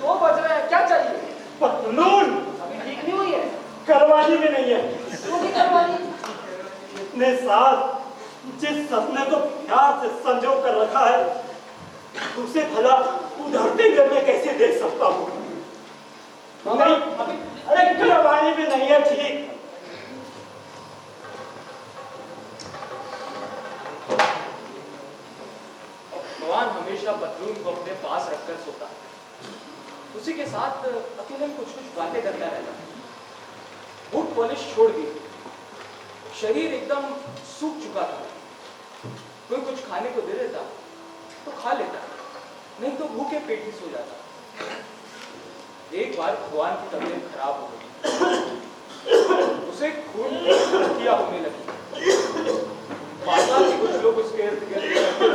Speaker 1: 2 बज रहे हैं, क्या चाहिए?
Speaker 6: पतलून
Speaker 1: अभी ठीक नहीं हुई है?
Speaker 6: करवानी भी नहीं है।
Speaker 1: क्यों नहीं करवानी?
Speaker 6: इतने साल जिस सपने को प्यार से संजो कर रखा है उसे भला उधरते हुए मैं कैसे देख सकता हूँ? नहीं, अरे करवानी भी नहीं है। ठीक,
Speaker 1: भगवान हमेशा पतलून को अपने पास रखकर सोता है, उसी के साथ अकेले में कुछ कुछ बातें करता रहता है। बूट पॉलिश छोड़ दी, शरीर एकदम सूख चुका था। कोई कुछ खाने को दे देता तो खा लेता, नहीं तो भूखे पेट ही सो जाता। एक बार भगवान की तबीयत खराब हो गई, उसे खून की उल्टियां होने लगी। माता के कुछ लोग उसके इर्द गिर्द रहते थे।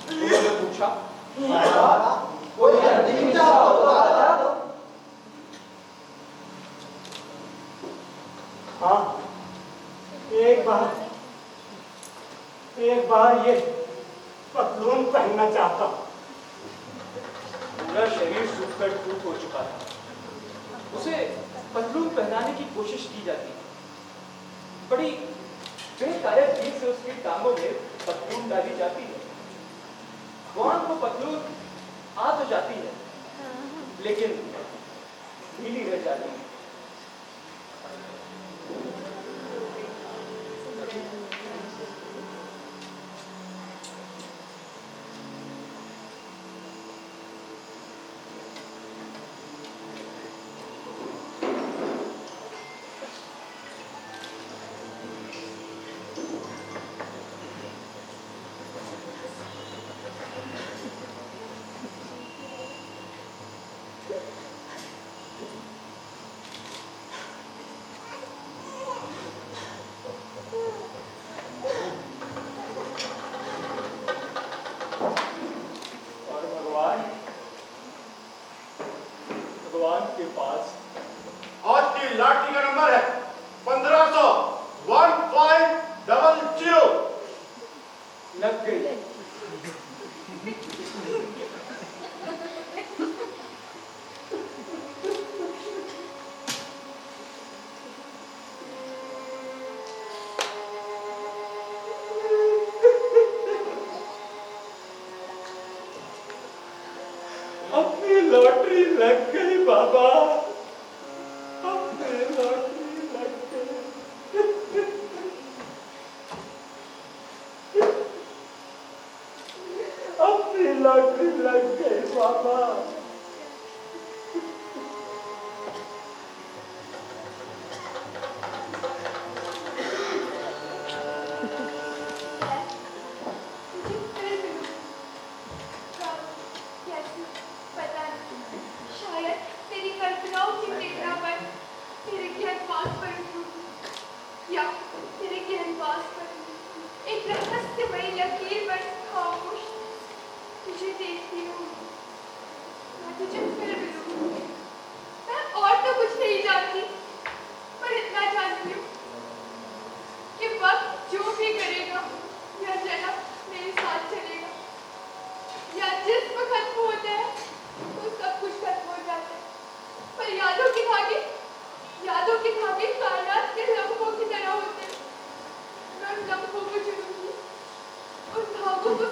Speaker 1: उन्होंने पूछा,
Speaker 4: कोई अंतिम इच्छा हो तो बता दो।
Speaker 6: हाँ, एक बार ये पतलून पहनना चाहता हूँ।
Speaker 1: पूरा शरीर सूखकर टूट हो चुका था, उसे पतलून पहनाने की कोशिश की जाती है। बड़ी बेकायद रीत से उसकी टांगों में पतलून डाली जाती है। भगवान को पतलून आ तो जाती है, लेकिन ढीली रह जाती है। भगवान के पास
Speaker 9: आज की लाठी का नंबर है 1500 1500।
Speaker 1: लग गई।
Speaker 6: अपनी लॉटरी लग गई बाबा, अपनी लॉटरी लग गई। अपनी लॉटरी लग गई बाबा।
Speaker 7: शायद तेरी कल्पनाओं की निद्रा पर तेरे गहनवास पर या तेरे गहनवास पर एक रहस्यमयी लकीर पर खामोश तुझे देखती हूँ। मैं तुझे फिर मिलूंगी। मैं और तो कुछ नहीं जानती, पर इतना जानती हूँ कि वक्त जो भी करेगा यह जन्म मेरे साथ चलेगा। या जिस्म खत्म होता है तो सब कुछ खत्म हो जाता है, पर यादों के धागे कायनात के लम्हों की तरह होते हैं। मैं उन लम्हों को चुनूंगी, उन धागों को